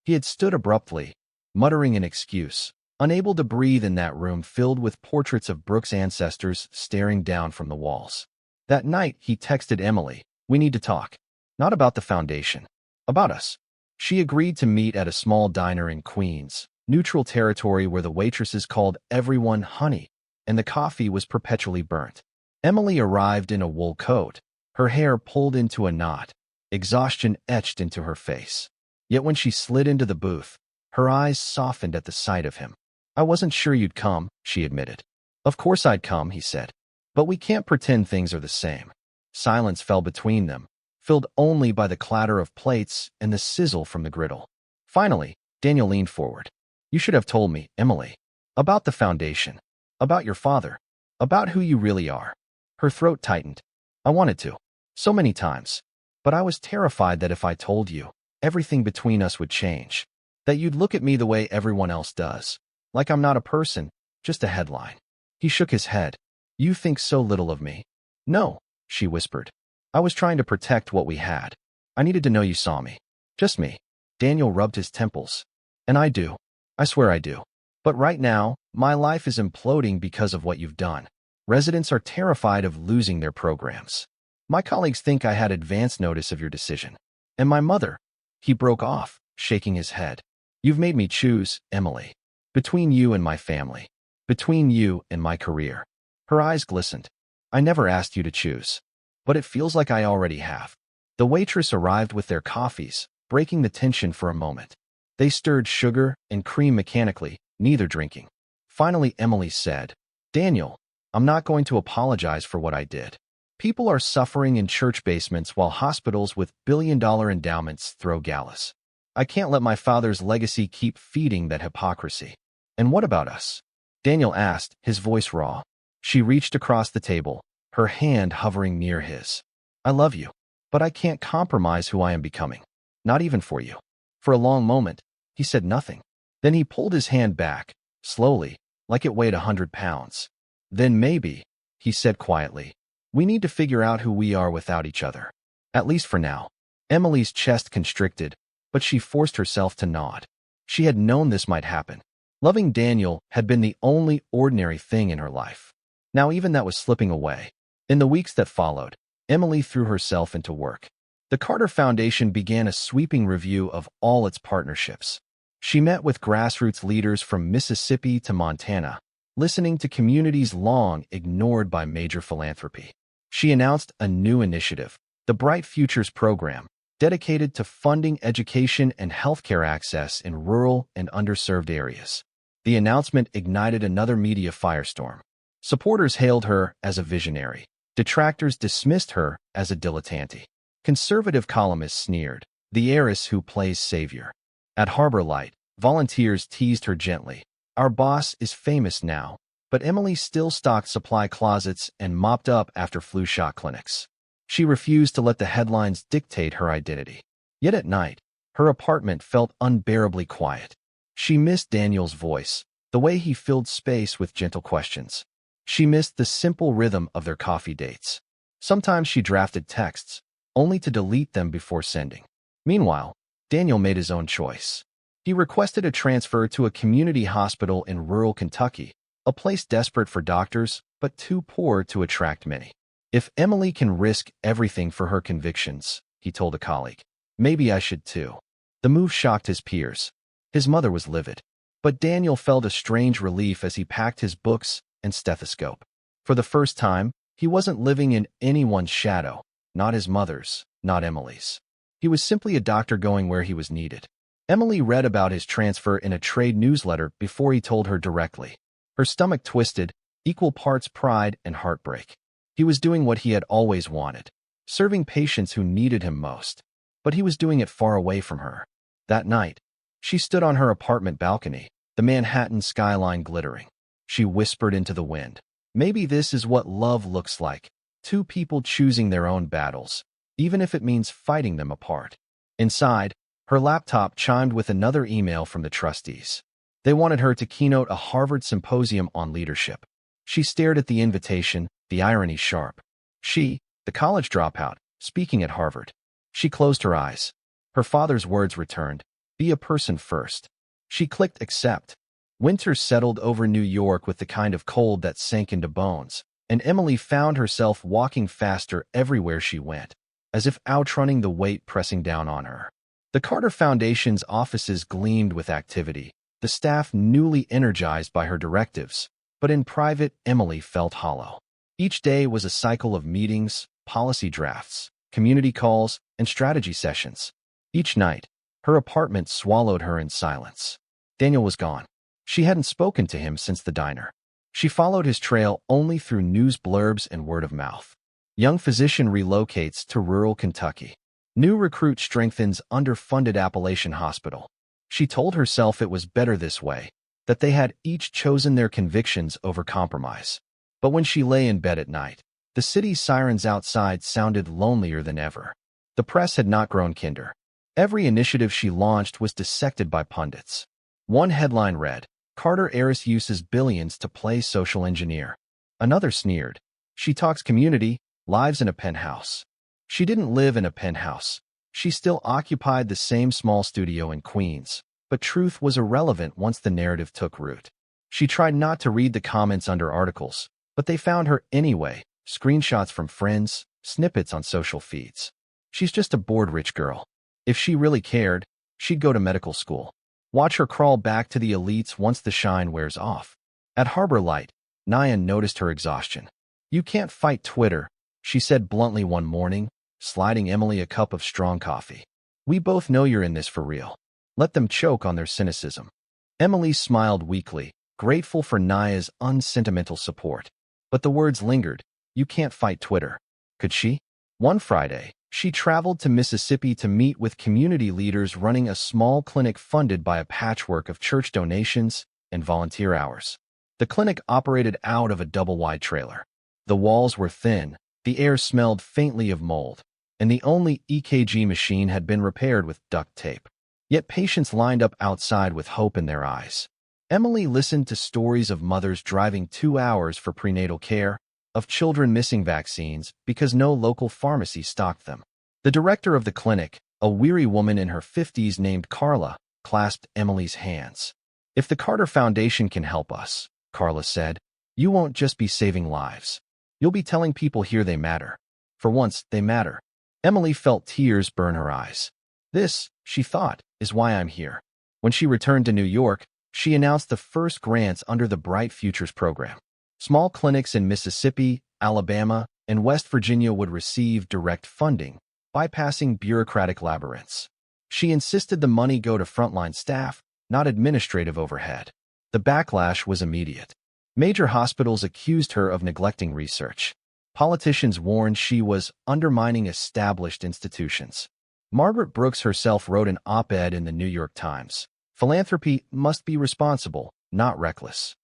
He had stood abruptly, muttering an excuse, unable to breathe in that room filled with portraits of Brooks' ancestors staring down from the walls. That night, he texted Emily, "We need to talk. Not about the foundation. About us." She agreed to meet at a small diner in Queens, neutral territory where the waitresses called everyone honey, and the coffee was perpetually burnt. Emily arrived in a wool coat, her hair pulled into a knot, exhaustion etched into her face. Yet when she slid into the booth, her eyes softened at the sight of him. "I wasn't sure you'd come," she admitted. "Of course I'd come," he said. "But we can't pretend things are the same." Silence fell between them, filled only by the clatter of plates and the sizzle from the griddle. Finally, Daniel leaned forward. "You should have told me, Emily. About the foundation. About your father. About who you really are." Her throat tightened. "I wanted to. So many times. But I was terrified that if I told you, everything between us would change. That you'd look at me the way everyone else does. Like I'm not a person, just a headline." He shook his head. "You think so little of me." "No," she whispered. "I was trying to protect what we had. I needed to know you saw me. Just me." Daniel rubbed his temples. "And I do. I swear I do. But right now, my life is imploding because of what you've done. Residents are terrified of losing their programs. My colleagues think I had advance notice of your decision. And my mother." He broke off, shaking his head. "You've made me choose, Emily. Between you and my family. Between you and my career." Her eyes glistened. "I never asked you to choose. But it feels like I already have." The waitress arrived with their coffees, breaking the tension for a moment. They stirred sugar and cream mechanically, neither drinking. Finally, Emily said, "Daniel, I'm not going to apologize for what I did. People are suffering in church basements while hospitals with billion-dollar endowments throw galas. I can't let my father's legacy keep feeding that hypocrisy. "And what about us?" Daniel asked, his voice raw. She reached across the table, her hand hovering near his. "I love you, but I can't compromise who I am becoming. Not even for you." For a long moment, he said nothing. Then he pulled his hand back, slowly, like it weighed 100 pounds. "Then maybe," he said quietly, "we need to figure out who we are without each other. At least for now." Emily's chest constricted, but she forced herself to nod. She had known this might happen. Loving Daniel had been the only ordinary thing in her life. Now even that was slipping away. In the weeks that followed, Emily threw herself into work. The Carter Foundation began a sweeping review of all its partnerships. She met with grassroots leaders from Mississippi to Montana, listening to communities long ignored by major philanthropy. She announced a new initiative, the Bright Futures Program, dedicated to funding education and healthcare access in rural and underserved areas. The announcement ignited another media firestorm. Supporters hailed her as a visionary. Detractors dismissed her as a dilettante. Conservative columnists sneered, the heiress who plays savior. At Harbor Light, volunteers teased her gently. "Our boss is famous now," but Emily still stocked supply closets and mopped up after flu shot clinics. She refused to let the headlines dictate her identity. Yet at night, her apartment felt unbearably quiet. She missed Daniel's voice, the way he filled space with gentle questions. She missed the simple rhythm of their coffee dates. Sometimes she drafted texts, only to delete them before sending. Meanwhile, Daniel made his own choice. He requested a transfer to a community hospital in rural Kentucky, a place desperate for doctors, but too poor to attract many. "If Emily can risk everything for her convictions," he told a colleague, "maybe I should too." The move shocked his peers. His mother was livid. But Daniel felt a strange relief as he packed his books and stethoscope. For the first time, he wasn't living in anyone's shadow, not his mother's, not Emily's. He was simply a doctor going where he was needed. Emily read about his transfer in a trade newsletter before he told her directly. Her stomach twisted, equal parts pride and heartbreak. He was doing what he had always wanted, serving patients who needed him most. But he was doing it far away from her. That night, she stood on her apartment balcony, the Manhattan skyline glittering. She whispered into the wind, "Maybe this is what love looks like, two people choosing their own battles, even if it means fighting them apart." Inside, her laptop chimed with another email from the trustees. They wanted her to keynote a Harvard symposium on leadership. She stared at the invitation, the irony sharp. She, the college dropout, speaking at Harvard. She closed her eyes. Her father's words returned, "Be a person first." She clicked accept. Winter settled over New York with the kind of cold that sank into bones, and Emily found herself walking faster everywhere she went, as if outrunning the weight pressing down on her. The Carter Foundation's offices gleamed with activity, the staff newly energized by her directives, but in private, Emily felt hollow. Each day was a cycle of meetings, policy drafts, community calls, and strategy sessions. Each night, her apartment swallowed her in silence. Daniel was gone. She hadn't spoken to him since the diner. She followed his trail only through news blurbs and word of mouth. Young physician relocates to rural Kentucky. New recruit strengthens underfunded Appalachian hospital. She told herself it was better this way, that they had each chosen their convictions over compromise. But when she lay in bed at night, the city's sirens outside sounded lonelier than ever. The press had not grown kinder. Every initiative she launched was dissected by pundits. One headline read, "Carter heiress uses billions to play social engineer." Another sneered, "She talks community, lives in a penthouse." She didn't live in a penthouse. She still occupied the same small studio in Queens, but truth was irrelevant once the narrative took root. She tried not to read the comments under articles, but they found her anyway, screenshots from friends, snippets on social feeds. She's just a bored rich girl. If she really cared, she'd go to medical school. Watch her crawl back to the elites once the shine wears off. At Harbor Light, Nyan noticed her exhaustion. "You can't fight Twitter," she said bluntly one morning, sliding Emily a cup of strong coffee. "We both know you're in this for real. Let them choke on their cynicism." Emily smiled weakly, grateful for Naya's unsentimental support. But the words lingered. You can't fight Twitter. Could she? One Friday, she traveled to Mississippi to meet with community leaders running a small clinic funded by a patchwork of church donations, and volunteer hours. The clinic operated out of a double-wide trailer. The walls were thin, the air smelled faintly of mold, and the only EKG machine had been repaired with duct tape. Yet patients lined up outside with hope in their eyes. Emily listened to stories of mothers driving 2 hours for prenatal care, of children missing vaccines because no local pharmacy stocked them. The director of the clinic, a weary woman in her 50s named Carla, clasped Emily's hands. "If the Carter Foundation can help us," Carla said, "you won't just be saving lives. You'll be telling people here they matter. For once, they matter." Emily felt tears burn her eyes. "This," she thought, "is why I'm here." When she returned to New York, she announced the first grants under the Bright Futures program. Small clinics in Mississippi, Alabama, and West Virginia would receive direct funding, bypassing bureaucratic labyrinths. She insisted the money go to frontline staff, not administrative overhead. The backlash was immediate. Major hospitals accused her of neglecting research. Politicians warned she was undermining established institutions. Margaret Brooks herself wrote an op-ed in the New York Times. "Philanthropy must be responsible, not reckless."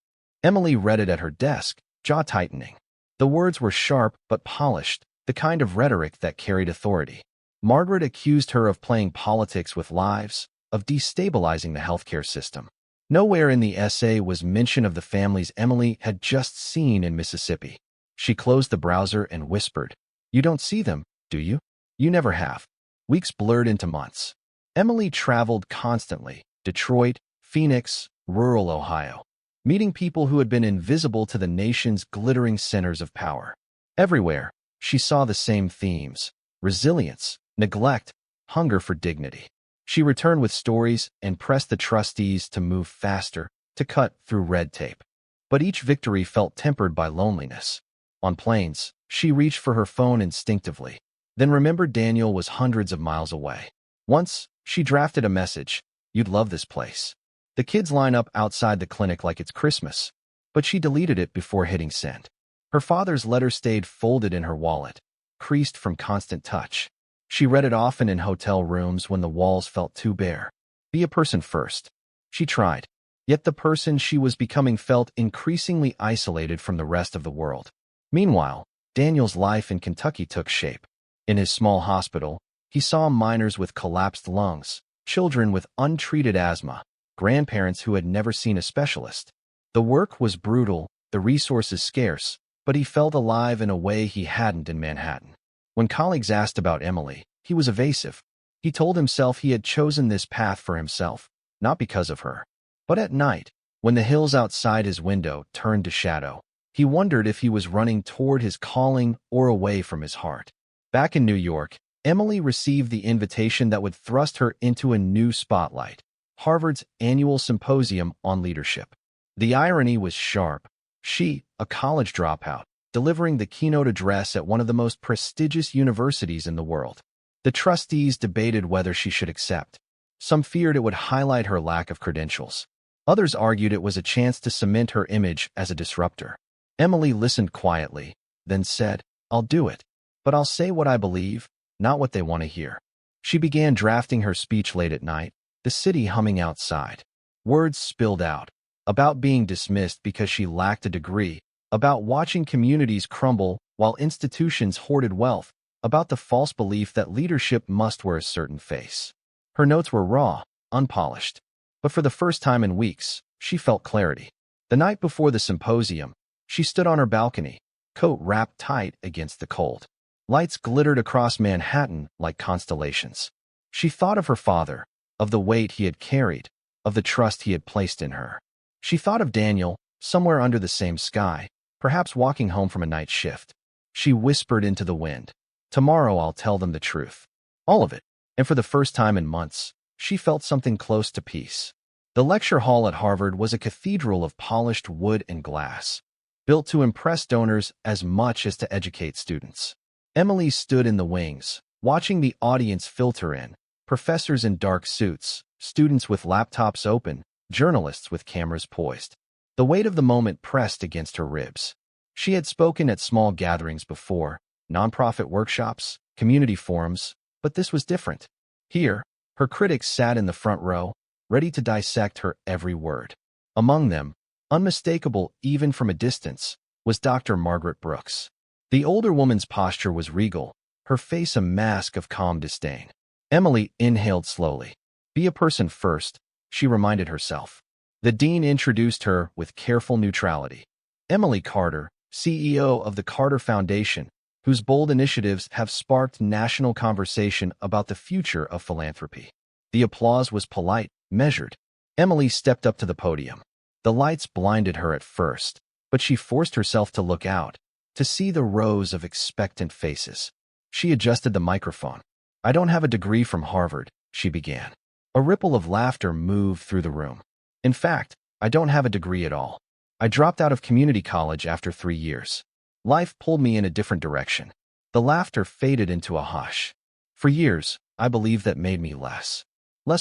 Emily read it at her desk, jaw tightening. The words were sharp but polished, the kind of rhetoric that carried authority. Margaret accused her of playing politics with lives, of destabilizing the healthcare system. Nowhere in the essay was mention of the families Emily had just seen in Mississippi. She closed the browser and whispered, "You don't see them, do you? You never have." Weeks blurred into months. Emily traveled constantly: Detroit, Phoenix, rural Ohio, meeting people who had been invisible to the nation's glittering centers of power. Everywhere, she saw the same themes: resilience, neglect, hunger for dignity. She returned with stories and pressed the trustees to move faster, to cut through red tape. But each victory felt tempered by loneliness. On planes, she reached for her phone instinctively, then remembered Daniel was hundreds of miles away. Once, she drafted a message: "You'd love this place. The kids line up outside the clinic like it's Christmas." But she deleted it before hitting send. Her father's letter stayed folded in her wallet, creased from constant touch. She read it often in hotel rooms when the walls felt too bare. Be a person first. She tried. Yet the person she was becoming felt increasingly isolated from the rest of the world. Meanwhile, Daniel's life in Kentucky took shape. In his small hospital, he saw minors with collapsed lungs, children with untreated asthma, grandparents who had never seen a specialist. The work was brutal, the resources scarce, but he felt alive in a way he hadn't in Manhattan. When colleagues asked about Emily, he was evasive. He told himself he had chosen this path for himself, not because of her. But at night, when the hills outside his window turned to shadow, he wondered if he was running toward his calling or away from his heart. Back in New York, Emily received the invitation that would thrust her into a new spotlight: Harvard's annual symposium on leadership. The irony was sharp. She, a college dropout, delivering the keynote address at one of the most prestigious universities in the world. The trustees debated whether she should accept. Some feared it would highlight her lack of credentials. Others argued it was a chance to cement her image as a disruptor. Emily listened quietly, then said, "I'll do it. But I'll say what I believe, not what they want to hear." She began drafting her speech late at night, the city humming outside. Words spilled out, about being dismissed because she lacked a degree, about watching communities crumble while institutions hoarded wealth, about the false belief that leadership must wear a certain face. Her notes were raw, unpolished. But for the first time in weeks, she felt clarity. The night before the symposium, she stood on her balcony, coat wrapped tight against the cold. Lights glittered across Manhattan like constellations. She thought of her father, of the weight he had carried, of the trust he had placed in her. She thought of Daniel, somewhere under the same sky, perhaps walking home from a night shift. She whispered into the wind, "Tomorrow I'll tell them the truth. All of it." And for the first time in months, she felt something close to peace. The lecture hall at Harvard was a cathedral of polished wood and glass, built to impress donors as much as to educate students. Emily stood in the wings, watching the audience filter in: professors in dark suits, students with laptops open, journalists with cameras poised. The weight of the moment pressed against her ribs. She had spoken at small gatherings before, nonprofit workshops, community forums, but this was different. Here, her critics sat in the front row, ready to dissect her every word. Among them, unmistakable even from a distance, was Dr. Margaret Brooks. The older woman's posture was regal, her face a mask of calm disdain. Emily inhaled slowly. Be a person first, she reminded herself. The dean introduced her with careful neutrality. Emily Carter, CEO of the Carter Foundation, whose bold initiatives have sparked national conversation about the future of philanthropy. The applause was polite, measured. Emily stepped up to the podium. The lights blinded her at first, but she forced herself to look out, to see the rows of expectant faces. She adjusted the microphone. I don't have a degree from Harvard, she began. A ripple of laughter moved through the room. In fact, I don't have a degree at all. I dropped out of community college after 3 years. Life pulled me in a different direction. The laughter faded into a hush. For years, I believed that made me less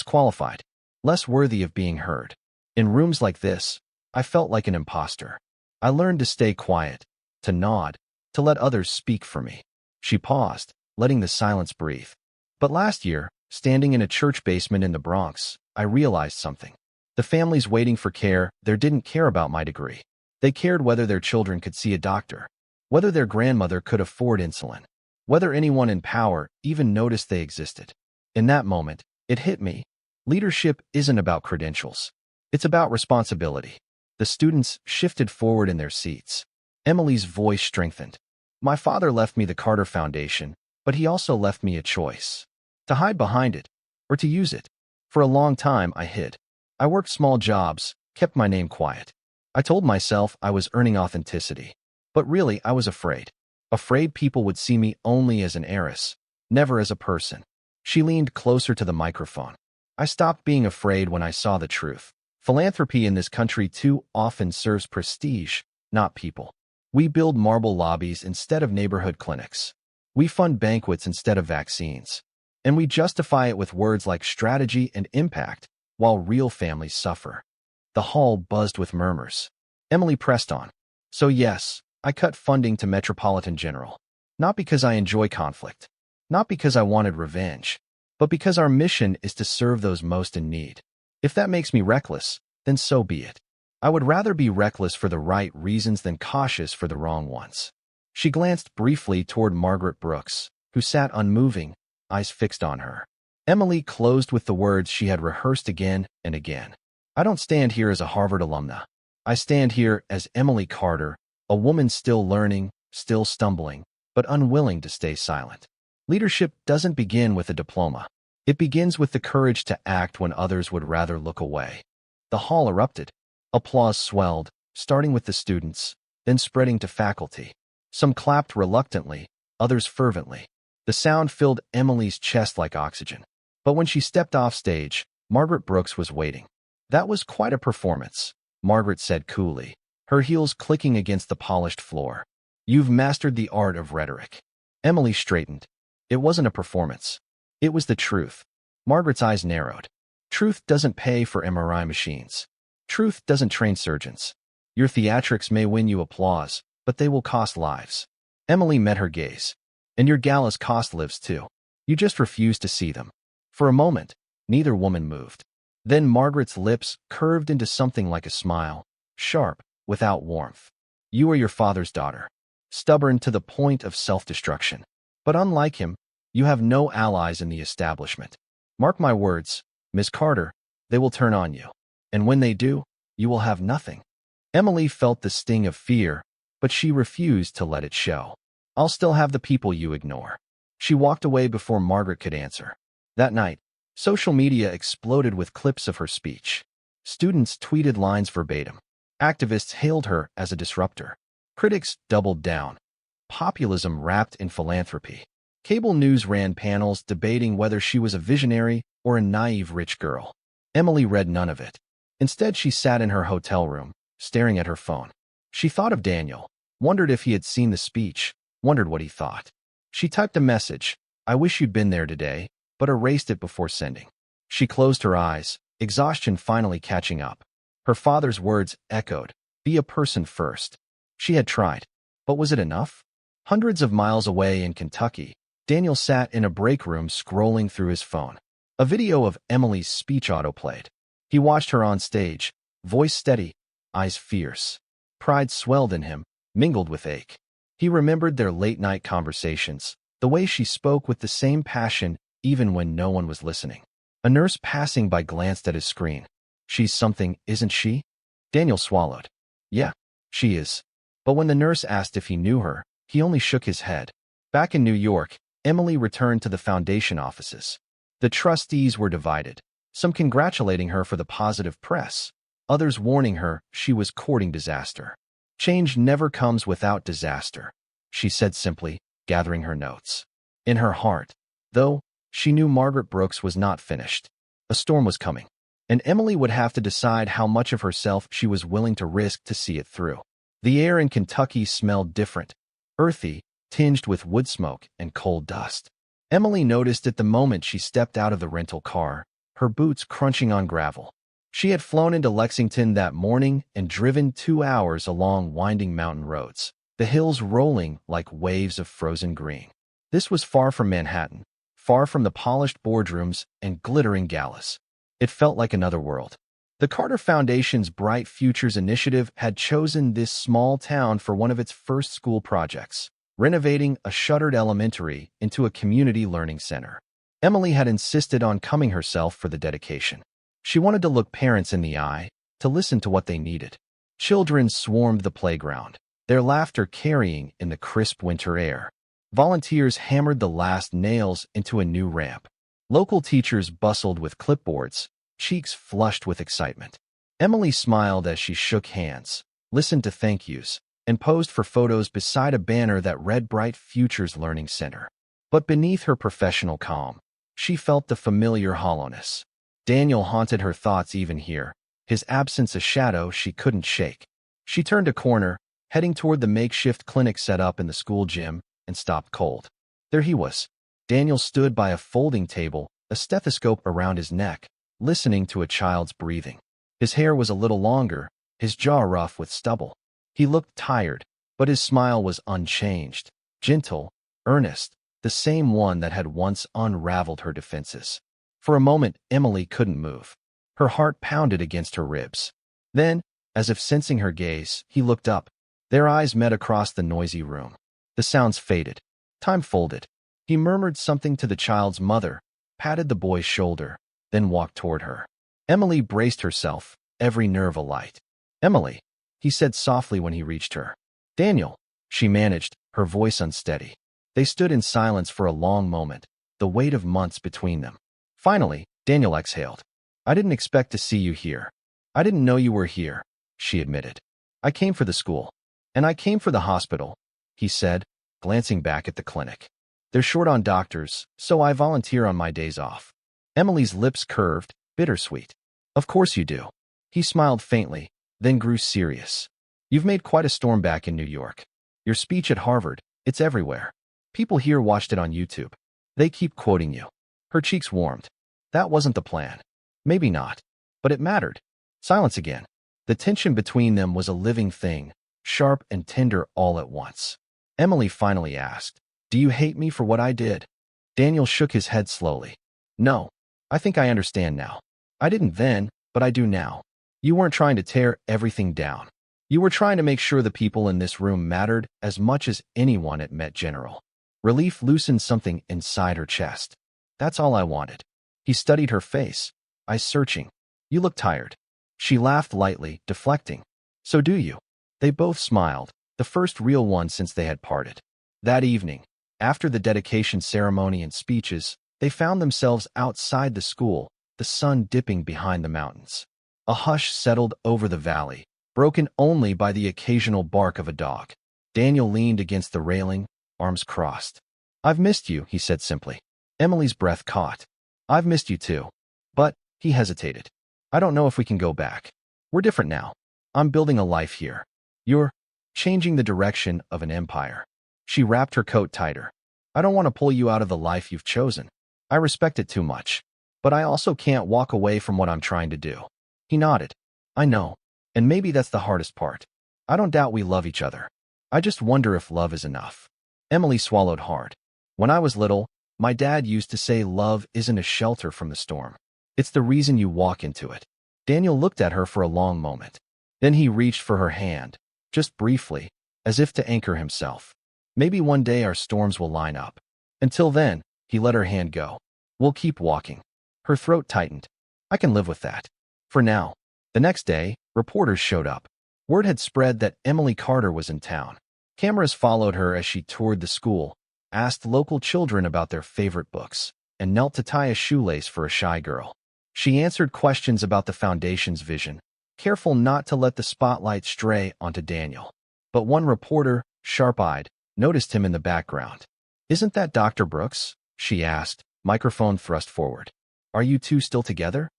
qualified, less worthy of being heard. In rooms like this, I felt like an imposter. I learned to stay quiet, to nod, to let others speak for me. She paused, letting the silence breathe. But last year, standing in a church basement in the Bronx, I realized something. The families waiting for care there didn't care about my degree. They cared whether their children could see a doctor, whether their grandmother could afford insulin, whether anyone in power even noticed they existed. In that moment, it hit me. Leadership isn't about credentials. It's about responsibility. The students shifted forward in their seats. Emily's voice strengthened. My father left me the Carter Foundation, but he also left me a choice. To hide behind it, or to use it. For a long time, I hid. I worked small jobs, kept my name quiet. I told myself I was earning authenticity. But really, I was afraid. Afraid people would see me only as an heiress, never as a person. She leaned closer to the microphone. I stopped being afraid when I saw the truth. Philanthropy in this country too often serves prestige, not people. We build marble lobbies instead of neighborhood clinics. We fund banquets instead of vaccines. And we justify it with words like strategy and impact, while real families suffer. The hall buzzed with murmurs. Emily pressed on. So yes, I cut funding to Metropolitan General. Not because I enjoy conflict. Not because I wanted revenge. But because our mission is to serve those most in need. If that makes me reckless, then so be it. I would rather be reckless for the right reasons than cautious for the wrong ones. She glanced briefly toward Margaret Brooks, who sat unmoving, eyes fixed on her. Emily closed with the words she had rehearsed again and again. I don't stand here as a Harvard alumna. I stand here as Emily Carter, a woman still learning, still stumbling, but unwilling to stay silent. Leadership doesn't begin with a diploma. It begins with the courage to act when others would rather look away. The hall erupted. Applause swelled, starting with the students, then spreading to faculty. Some clapped reluctantly, others fervently. The sound filled Emily's chest like oxygen. But when she stepped off stage, Margaret Brooks was waiting. That was quite a performance, Margaret said coolly, her heels clicking against the polished floor. You've mastered the art of rhetoric. Emily straightened. It wasn't a performance. It was the truth. Margaret's eyes narrowed. Truth doesn't pay for MRI machines. Truth doesn't train surgeons. Your theatrics may win you applause, but they will cost lives. Emily met her gaze. And your galas cost lives too. You just refuse to see them. For a moment, neither woman moved. Then Margaret's lips curved into something like a smile, sharp, without warmth. You are your father's daughter. Stubborn to the point of self-destruction. But unlike him, you have no allies in the establishment. Mark my words, Miss Carter, they will turn on you. And when they do, you will have nothing. Emily felt the sting of fear, but she refused to let it show. I'll still have the people you ignore. She walked away before Margaret could answer. That night, social media exploded with clips of her speech. Students tweeted lines verbatim. Activists hailed her as a disruptor. Critics doubled down. Populism wrapped in philanthropy. Cable news ran panels debating whether she was a visionary or a naive rich girl. Emily read none of it. Instead, she sat in her hotel room, staring at her phone. She thought of Daniel, wondered if he had seen the speech, wondered what he thought. She typed a message, I wish you'd been there today, but erased it before sending. She closed her eyes, exhaustion finally catching up. Her father's words echoed, be a person first. She had tried, but was it enough? Hundreds of miles away in Kentucky, Daniel sat in a break room scrolling through his phone. A video of Emily's speech autoplayed. He watched her on stage, voice steady, eyes fierce. Pride swelled in him, mingled with ache. He remembered their late-night conversations, the way she spoke with the same passion even when no one was listening. A nurse passing by glanced at his screen. She's something, isn't she? Daniel swallowed. Yeah, she is. But when the nurse asked if he knew her, he only shook his head. Back in New York, Emily returned to the foundation offices. The trustees were divided, some congratulating her for the positive press, others warning her she was courting disaster. Change never comes without disaster, she said simply, gathering her notes. In her heart, though, she knew Margaret Brooks was not finished. A storm was coming, and Emily would have to decide how much of herself she was willing to risk to see it through. The air in Kentucky smelled different, earthy, tinged with wood smoke and coal dust. Emily noticed it the moment she stepped out of the rental car, her boots crunching on gravel. She had flown into Lexington that morning and driven 2 hours along winding mountain roads, the hills rolling like waves of frozen green. This was far from Manhattan, far from the polished boardrooms and glittering galas. It felt like another world. The Carter Foundation's Bright Futures Initiative had chosen this small town for one of its first school projects, renovating a shuttered elementary into a community learning center. Emily had insisted on coming herself for the dedication. She wanted to look parents in the eye, to listen to what they needed. Children swarmed the playground, their laughter carrying in the crisp winter air. Volunteers hammered the last nails into a new ramp. Local teachers bustled with clipboards, cheeks flushed with excitement. Emily smiled as she shook hands, listened to thank yous, and posed for photos beside a banner that read Bright Futures Learning Center. But beneath her professional calm, she felt the familiar hollowness. Daniel haunted her thoughts even here, his absence a shadow she couldn't shake. She turned a corner, heading toward the makeshift clinic set up in the school gym, and stopped cold. There he was. Daniel stood by a folding table, a stethoscope around his neck, listening to a child's breathing. His hair was a little longer, his jaw rough with stubble. He looked tired, but his smile was unchanged, gentle, earnest, the same one that had once unraveled her defenses. For a moment, Emily couldn't move. Her heart pounded against her ribs. Then, as if sensing her gaze, he looked up. Their eyes met across the noisy room. The sounds faded. Time folded. He murmured something to the child's mother, patted the boy's shoulder, then walked toward her. Emily braced herself, every nerve alight. Emily, he said softly when he reached her. Daniel, she managed, her voice unsteady. They stood in silence for a long moment, the weight of months between them. Finally, Daniel exhaled. I didn't expect to see you here. I didn't know you were here, she admitted. I came for the school. And I came for the hospital, he said, glancing back at the clinic. They're short on doctors, so I volunteer on my days off. Emily's lips curved, bittersweet. Of course you do. He smiled faintly, then grew serious. You've made quite a storm back in New York. Your speech at Harvard, it's everywhere. People here watched it on YouTube. They keep quoting you. Her cheeks warmed. That wasn't the plan. Maybe not. But it mattered. Silence again. The tension between them was a living thing, sharp and tender all at once. Emily finally asked, Do you hate me for what I did? Daniel shook his head slowly. No. I think I understand now. I didn't then, but I do now. You weren't trying to tear everything down. You were trying to make sure the people in this room mattered as much as anyone at Met General. Relief loosened something inside her chest. That's all I wanted. He studied her face, eyes searching. You look tired. She laughed lightly, deflecting. So do you. They both smiled, the first real one since they had parted. That evening, after the dedication ceremony and speeches, they found themselves outside the school, the sun dipping behind the mountains. A hush settled over the valley, broken only by the occasional bark of a dog. Daniel leaned against the railing, arms crossed. I've missed you, he said simply. Emily's breath caught. I've missed you too. But, he hesitated. I don't know if we can go back. We're different now. I'm building a life here. You're changing the direction of an empire. She wrapped her coat tighter. I don't want to pull you out of the life you've chosen. I respect it too much. But I also can't walk away from what I'm trying to do. He nodded. I know. And maybe that's the hardest part. I don't doubt we love each other. I just wonder if love is enough. Emily swallowed hard. When I was little, my dad used to say love isn't a shelter from the storm. It's the reason you walk into it. Daniel looked at her for a long moment. Then he reached for her hand, just briefly, as if to anchor himself. Maybe one day our storms will line up. Until then, he let her hand go. We'll keep walking. Her throat tightened. I can live with that. For now. The next day, reporters showed up. Word had spread that Emily Carter was in town. Cameras followed her as she toured the school, asked local children about their favorite books, and knelt to tie a shoelace for a shy girl. She answered questions about the Foundation's vision, careful not to let the spotlight stray onto Daniel. But one reporter, sharp-eyed, noticed him in the background. "Isn't that Dr. Brooks?" she asked, microphone thrust forward. "Are you two still together?"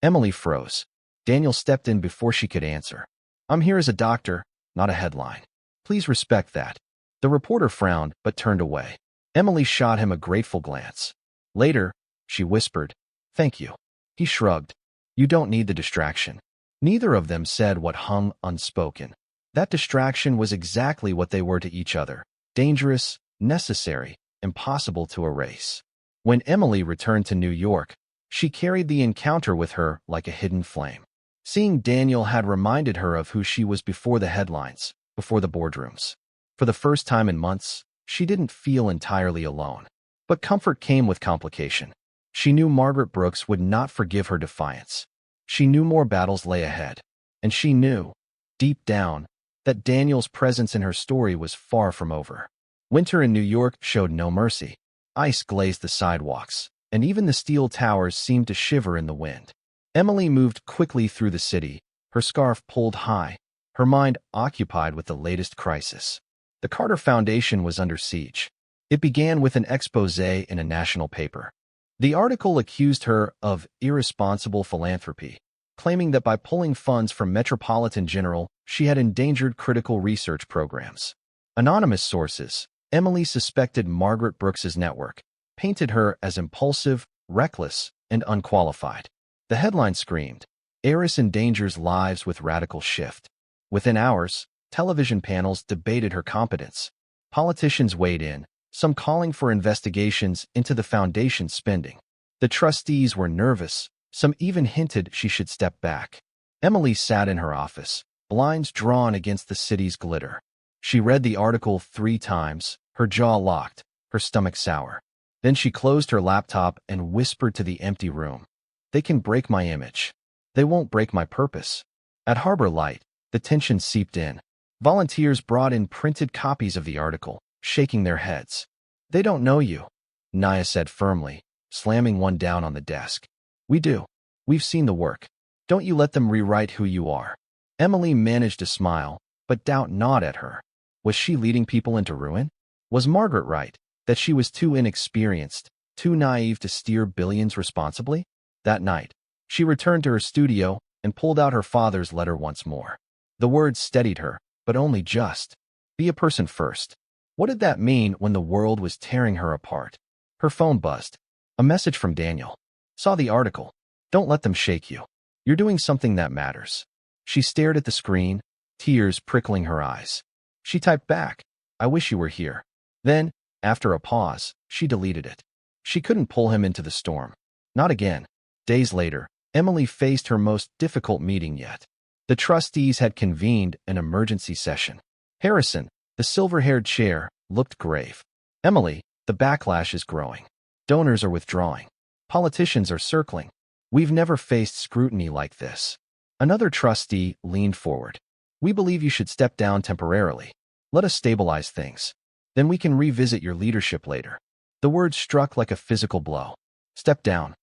Emily froze. Daniel stepped in before she could answer. "I'm here as a doctor, not a headline. Please respect that." The reporter frowned but turned away. Emily shot him a grateful glance. Later, she whispered, "Thank you." He shrugged. "You don't need the distraction." Neither of them said what hung unspoken. That distraction was exactly what they were to each other. Dangerous, necessary, impossible to erase. When Emily returned to New York, she carried the encounter with her like a hidden flame. Seeing Daniel had reminded her of who she was before the headlines, before the boardrooms. For the first time in months, she didn't feel entirely alone. But comfort came with complication. She knew Margaret Brooks would not forgive her defiance. She knew more battles lay ahead. And she knew, deep down, that Daniel's presence in her story was far from over. Winter in New York showed no mercy. Ice glazed the sidewalks, and even the steel towers seemed to shiver in the wind. Emily moved quickly through the city, her scarf pulled high, her mind occupied with the latest crisis. The Carter Foundation was under siege. It began with an exposé in a national paper. The article accused her of irresponsible philanthropy, claiming that by pulling funds from Metropolitan General, she had endangered critical research programs. Anonymous sources, Emily suspected Margaret Brooks's network, painted her as impulsive, reckless, and unqualified. The headline screamed, "Heiress endangers lives with radical shift." Within hours, television panels debated her competence. Politicians weighed in, some calling for investigations into the foundation's spending. The trustees were nervous, some even hinted she should step back. Emily sat in her office, blinds drawn against the city's glitter. She read the article 3 times, her jaw locked, her stomach sour. Then she closed her laptop and whispered to the empty room, "They can break my image. They won't break my purpose." At Harbor Light, the tension seeped in. Volunteers brought in printed copies of the article, shaking their heads. "They don't know you," Naya said firmly, slamming one down on the desk. "We do. We've seen the work. Don't you let them rewrite who you are." Emily managed to smile, but doubt gnawed at her. Was she leading people into ruin? Was Margaret right, that she was too inexperienced, too naive to steer billions responsibly? That night, she returned to her studio and pulled out her father's letter once more. The words steadied her, but only just. Be a person first. What did that mean when the world was tearing her apart? Her phone buzzed. A message from Daniel. Saw the article. Don't let them shake you. You're doing something that matters. She stared at the screen, tears prickling her eyes. She typed back, "I wish you were here." Then, after a pause, she deleted it. She couldn't pull him into the storm. Not again. Days later, Emily faced her most difficult meeting yet. The trustees had convened an emergency session. Harrison, the silver-haired chair, looked grave. "Emily, the backlash is growing. Donors are withdrawing. Politicians are circling. We've never faced scrutiny like this." Another trustee leaned forward. "We believe you should step down temporarily. Let us stabilize things. Then we can revisit your leadership later." The word struck like a physical blow. "Step down."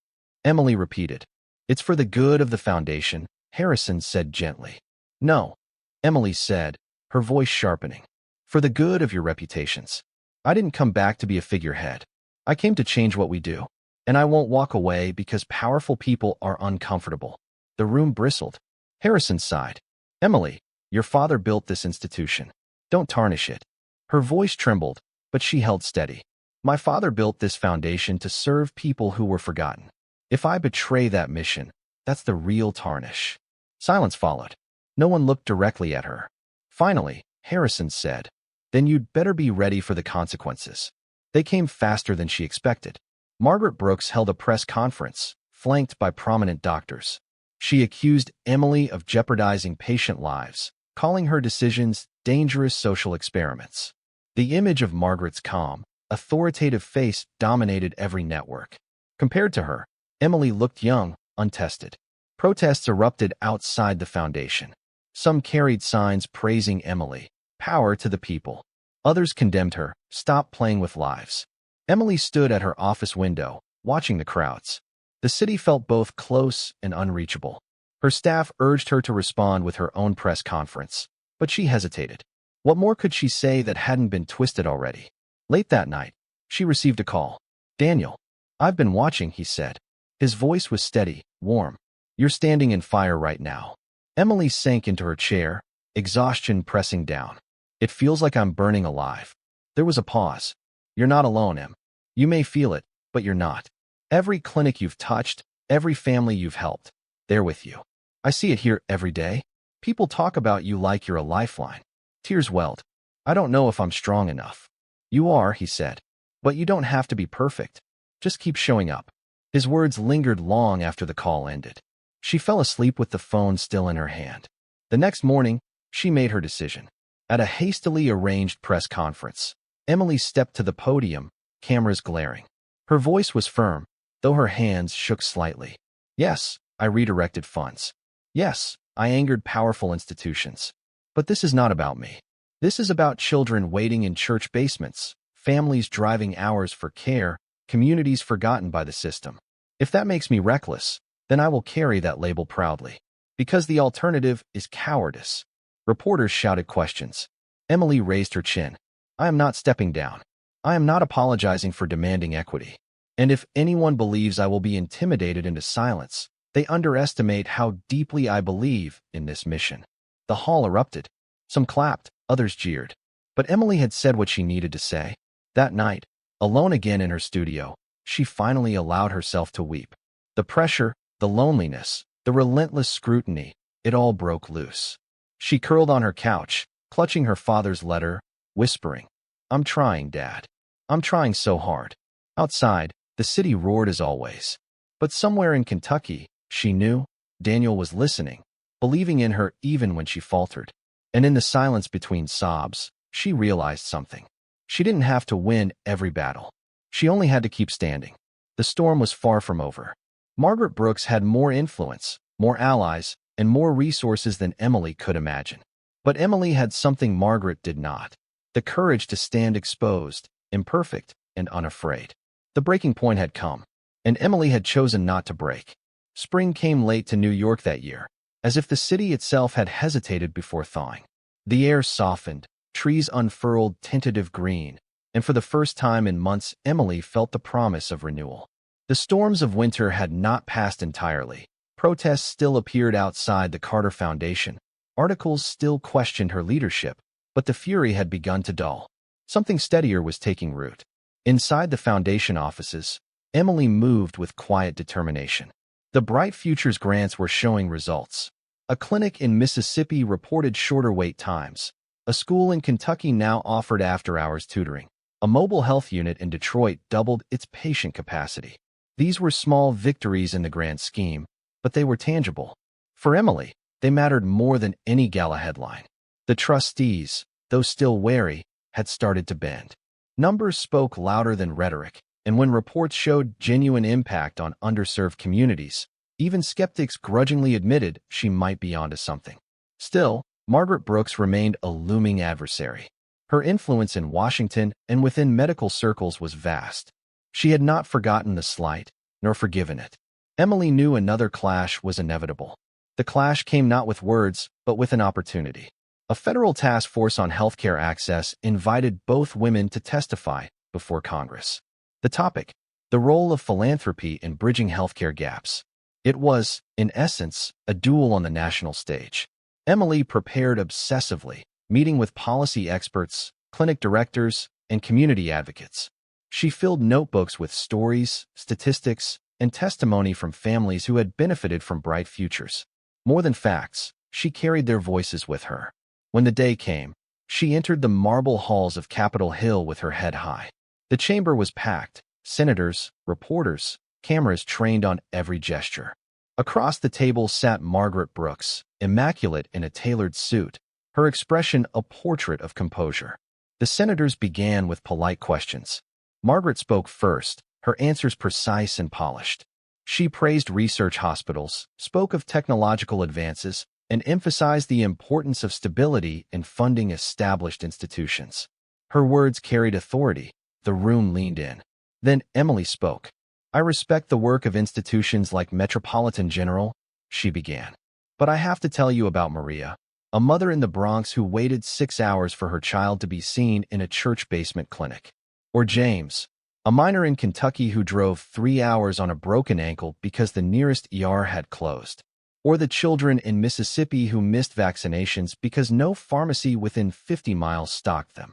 Emily repeated. "It's for the good of the foundation," Harrison said gently. "No," Emily said, her voice sharpening. "For the good of your reputations. I didn't come back to be a figurehead. I came to change what we do. And I won't walk away because powerful people are uncomfortable." The room bristled. Harrison sighed. "Emily, your father built this institution. Don't tarnish it." Her voice trembled, but she held steady. "My father built this foundation to serve people who were forgotten. If I betray that mission, that's the real tarnish." Silence followed. No one looked directly at her. Finally, Harrison said, "Then you'd better be ready for the consequences." They came faster than she expected. Margaret Brooks held a press conference, flanked by prominent doctors. She accused Emily of jeopardizing patient lives, calling her decisions dangerous social experiments. The image of Margaret's calm, authoritative face dominated every network. Compared to her, Emily looked young, untested. Protests erupted outside the foundation. Some carried signs praising Emily, power to the people. Others condemned her, stop playing with lives. Emily stood at her office window, watching the crowds. The city felt both close and unreachable. Her staff urged her to respond with her own press conference, but she hesitated. What more could she say that hadn't been twisted already? Late that night, she received a call. "Daniel, I've been watching," he said. His voice was steady, warm. "You're standing in fire right now." Emily sank into her chair, exhaustion pressing down. "It feels like I'm burning alive." There was a pause. "You're not alone, Em. You may feel it, but you're not. Every clinic you've touched, every family you've helped, they're with you. I see it here every day. People talk about you like you're a lifeline." Tears welled. "I don't know if I'm strong enough." "You are," he said. "But you don't have to be perfect. Just keep showing up." His words lingered long after the call ended. She fell asleep with the phone still in her hand. The next morning, she made her decision. At a hastily arranged press conference, Emily stepped to the podium, cameras glaring. Her voice was firm, though her hands shook slightly. "Yes, I redirected funds. Yes, I angered powerful institutions. But this is not about me. This is about children waiting in church basements, families driving hours for care, communities forgotten by the system. If that makes me reckless, then I will carry that label proudly. Because the alternative is cowardice." Reporters shouted questions. Emily raised her chin. "I am not stepping down. I am not apologizing for demanding equity. And if anyone believes I will be intimidated into silence, they underestimate how deeply I believe in this mission." The hall erupted. Some clapped, others jeered. But Emily had said what she needed to say. That night, alone again in her studio, she finally allowed herself to weep. The pressure, the loneliness, the relentless scrutiny, it all broke loose. She curled on her couch, clutching her father's letter, whispering, "I'm trying, Dad. I'm trying so hard." Outside, the city roared as always. But somewhere in Kentucky, she knew, Daniel was listening, believing in her even when she faltered. And in the silence between sobs, she realized something. She didn't have to win every battle. She only had to keep standing. The storm was far from over. Margaret Brooks had more influence, more allies, and more resources than Emily could imagine. But Emily had something Margaret did not: the courage to stand exposed, imperfect, and unafraid. The breaking point had come, and Emily had chosen not to break. Spring came late to New York that year, as if the city itself had hesitated before thawing. The air softened, trees unfurled tentative green, and for the first time in months Emily felt the promise of renewal. The storms of winter had not passed entirely. Protests still appeared outside the Carter Foundation. Articles still questioned her leadership, but the fury had begun to dull. Something steadier was taking root. Inside the foundation offices, Emily moved with quiet determination. The Bright Futures grants were showing results. A clinic in Mississippi reported shorter wait times. A school in Kentucky now offered after-hours tutoring. A mobile health unit in Detroit doubled its patient capacity. These were small victories in the grand scheme, but they were tangible. For Emily, they mattered more than any gala headline. The trustees, though still wary, had started to bend. Numbers spoke louder than rhetoric, and when reports showed genuine impact on underserved communities, even skeptics grudgingly admitted she might be onto something. Still, Margaret Brooks remained a looming adversary. Her influence in Washington and within medical circles was vast. She had not forgotten the slight, nor forgiven it. Emily knew another clash was inevitable. The clash came not with words, but with an opportunity. A federal task force on healthcare access invited both women to testify before Congress. The topic: the role of philanthropy in bridging healthcare gaps. It was, in essence, a duel on the national stage. Emily prepared obsessively, meeting with policy experts, clinic directors, and community advocates. She filled notebooks with stories, statistics, and testimony from families who had benefited from Bright Futures. More than facts, she carried their voices with her. When the day came, she entered the marble halls of Capitol Hill with her head high. The chamber was packed, senators, reporters, cameras trained on every gesture. Across the table sat Margaret Brooks, immaculate in a tailored suit, her expression a portrait of composure. The senators began with polite questions. Margaret spoke first, her answers precise and polished. She praised research hospitals, spoke of technological advances, and emphasized the importance of stability in funding established institutions. Her words carried authority. The room leaned in. Then Emily spoke. "I respect the work of institutions like Metropolitan General," she began. "But I have to tell you about Maria, a mother in the Bronx who waited 6 hours for her child to be seen in a church basement clinic. Or James, a miner in Kentucky who drove 3 hours on a broken ankle because the nearest ER had closed. Or the children in Mississippi who missed vaccinations because no pharmacy within 50 miles stocked them."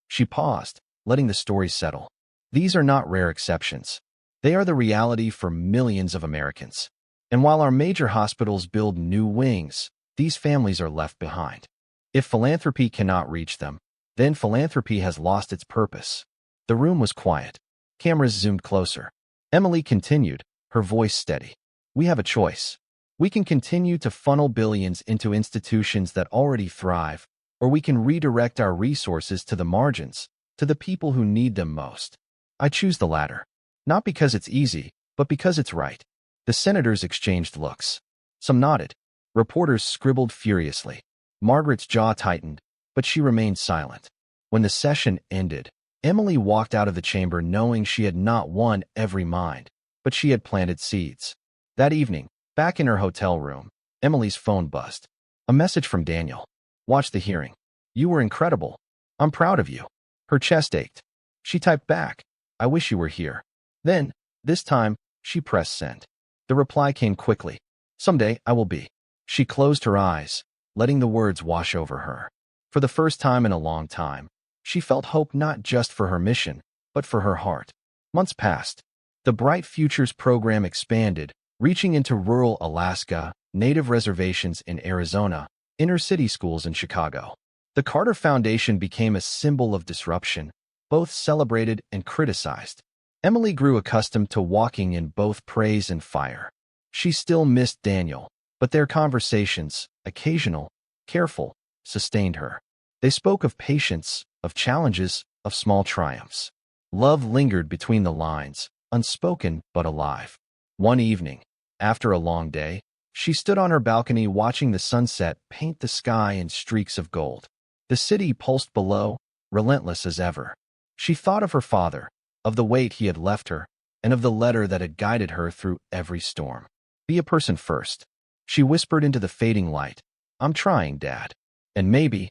She paused, letting the story settle. These are not rare exceptions. They are the reality for millions of Americans. And while our major hospitals build new wings, these families are left behind. If philanthropy cannot reach them, then philanthropy has lost its purpose. The room was quiet. Cameras zoomed closer. Emily continued, her voice steady. "We have a choice. We can continue to funnel billions into institutions that already thrive, or we can redirect our resources to the margins, to the people who need them most. I choose the latter. Not because it's easy, but because it's right." The senators exchanged looks. Some nodded. Reporters scribbled furiously. Margaret's jaw tightened, but she remained silent. When the session ended, Emily walked out of the chamber knowing she had not won every mind, but she had planted seeds. That evening, back in her hotel room, Emily's phone buzzed. A message from Daniel. "Watch the hearing. You were incredible. I'm proud of you." Her chest ached. She typed back, "I wish you were here." Then, this time, she pressed send. The reply came quickly. "Someday I will be." She closed her eyes, letting the words wash over her. For the first time in a long time, she felt hope not just for her mission, but for her heart. Months passed. The Bright Futures program expanded, reaching into rural Alaska, native reservations in Arizona, inner-city schools in Chicago. The Carter Foundation became a symbol of disruption, both celebrated and criticized. Emily grew accustomed to walking in both praise and fire. She still missed Daniel, but their conversations, occasional, careful, sustained her. They spoke of patience, of challenges, of small triumphs. Love lingered between the lines, unspoken but alive. One evening, after a long day, she stood on her balcony watching the sunset paint the sky in streaks of gold. The city pulsed below, relentless as ever. She thought of her father, of the weight he had left her, and of the letter that had guided her through every storm. "Be a person first," she whispered into the fading light. "I'm trying, Dad. And maybe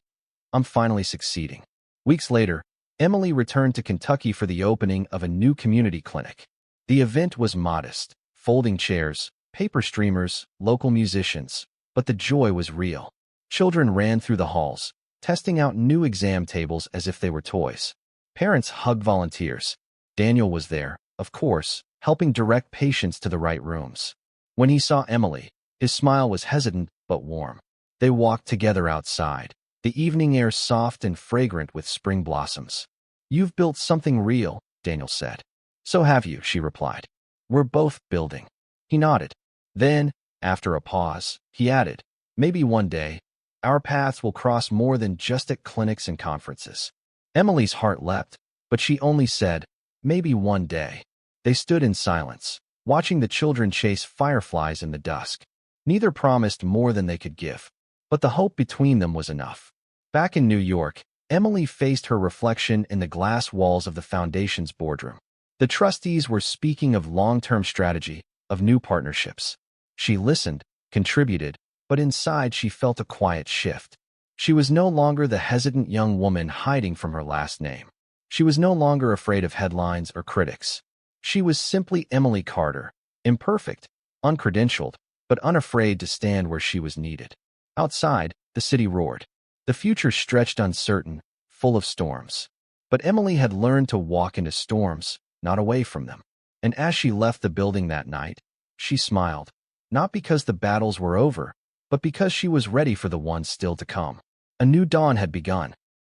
I'm finally succeeding." Weeks later, Emily returned to Kentucky for the opening of a new community clinic. The event was modest, folding chairs, paper streamers, local musicians, but the joy was real. Children ran through the halls, testing out new exam tables as if they were toys. Parents hugged volunteers. Daniel was there, of course, helping direct patients to the right rooms. When he saw Emily, his smile was hesitant but warm. They walked together outside, the evening air soft and fragrant with spring blossoms. "You've built something real," Daniel said. "So have you," she replied. "We're both building." He nodded. Then, after a pause, he added, "Maybe one day, our paths will cross more than just at clinics and conferences." Emily's heart leapt, but she only said, "Maybe one day." They stood in silence, watching the children chase fireflies in the dusk. Neither promised more than they could give, but the hope between them was enough. Back in New York, Emily faced her reflection in the glass walls of the foundation's boardroom. The trustees were speaking of long-term strategy, of new partnerships. She listened, contributed, but inside she felt a quiet shift. She was no longer the hesitant young woman hiding from her last name. She was no longer afraid of headlines or critics. She was simply Emily Carter, imperfect, uncredentialed, but unafraid to stand where she was needed. Outside, the city roared. The future stretched uncertain, full of storms. But Emily had learned to walk into storms, not away from them. And as she left the building that night, she smiled, not because the battles were over, but because she was ready for the ones still to come. A new dawn had begun.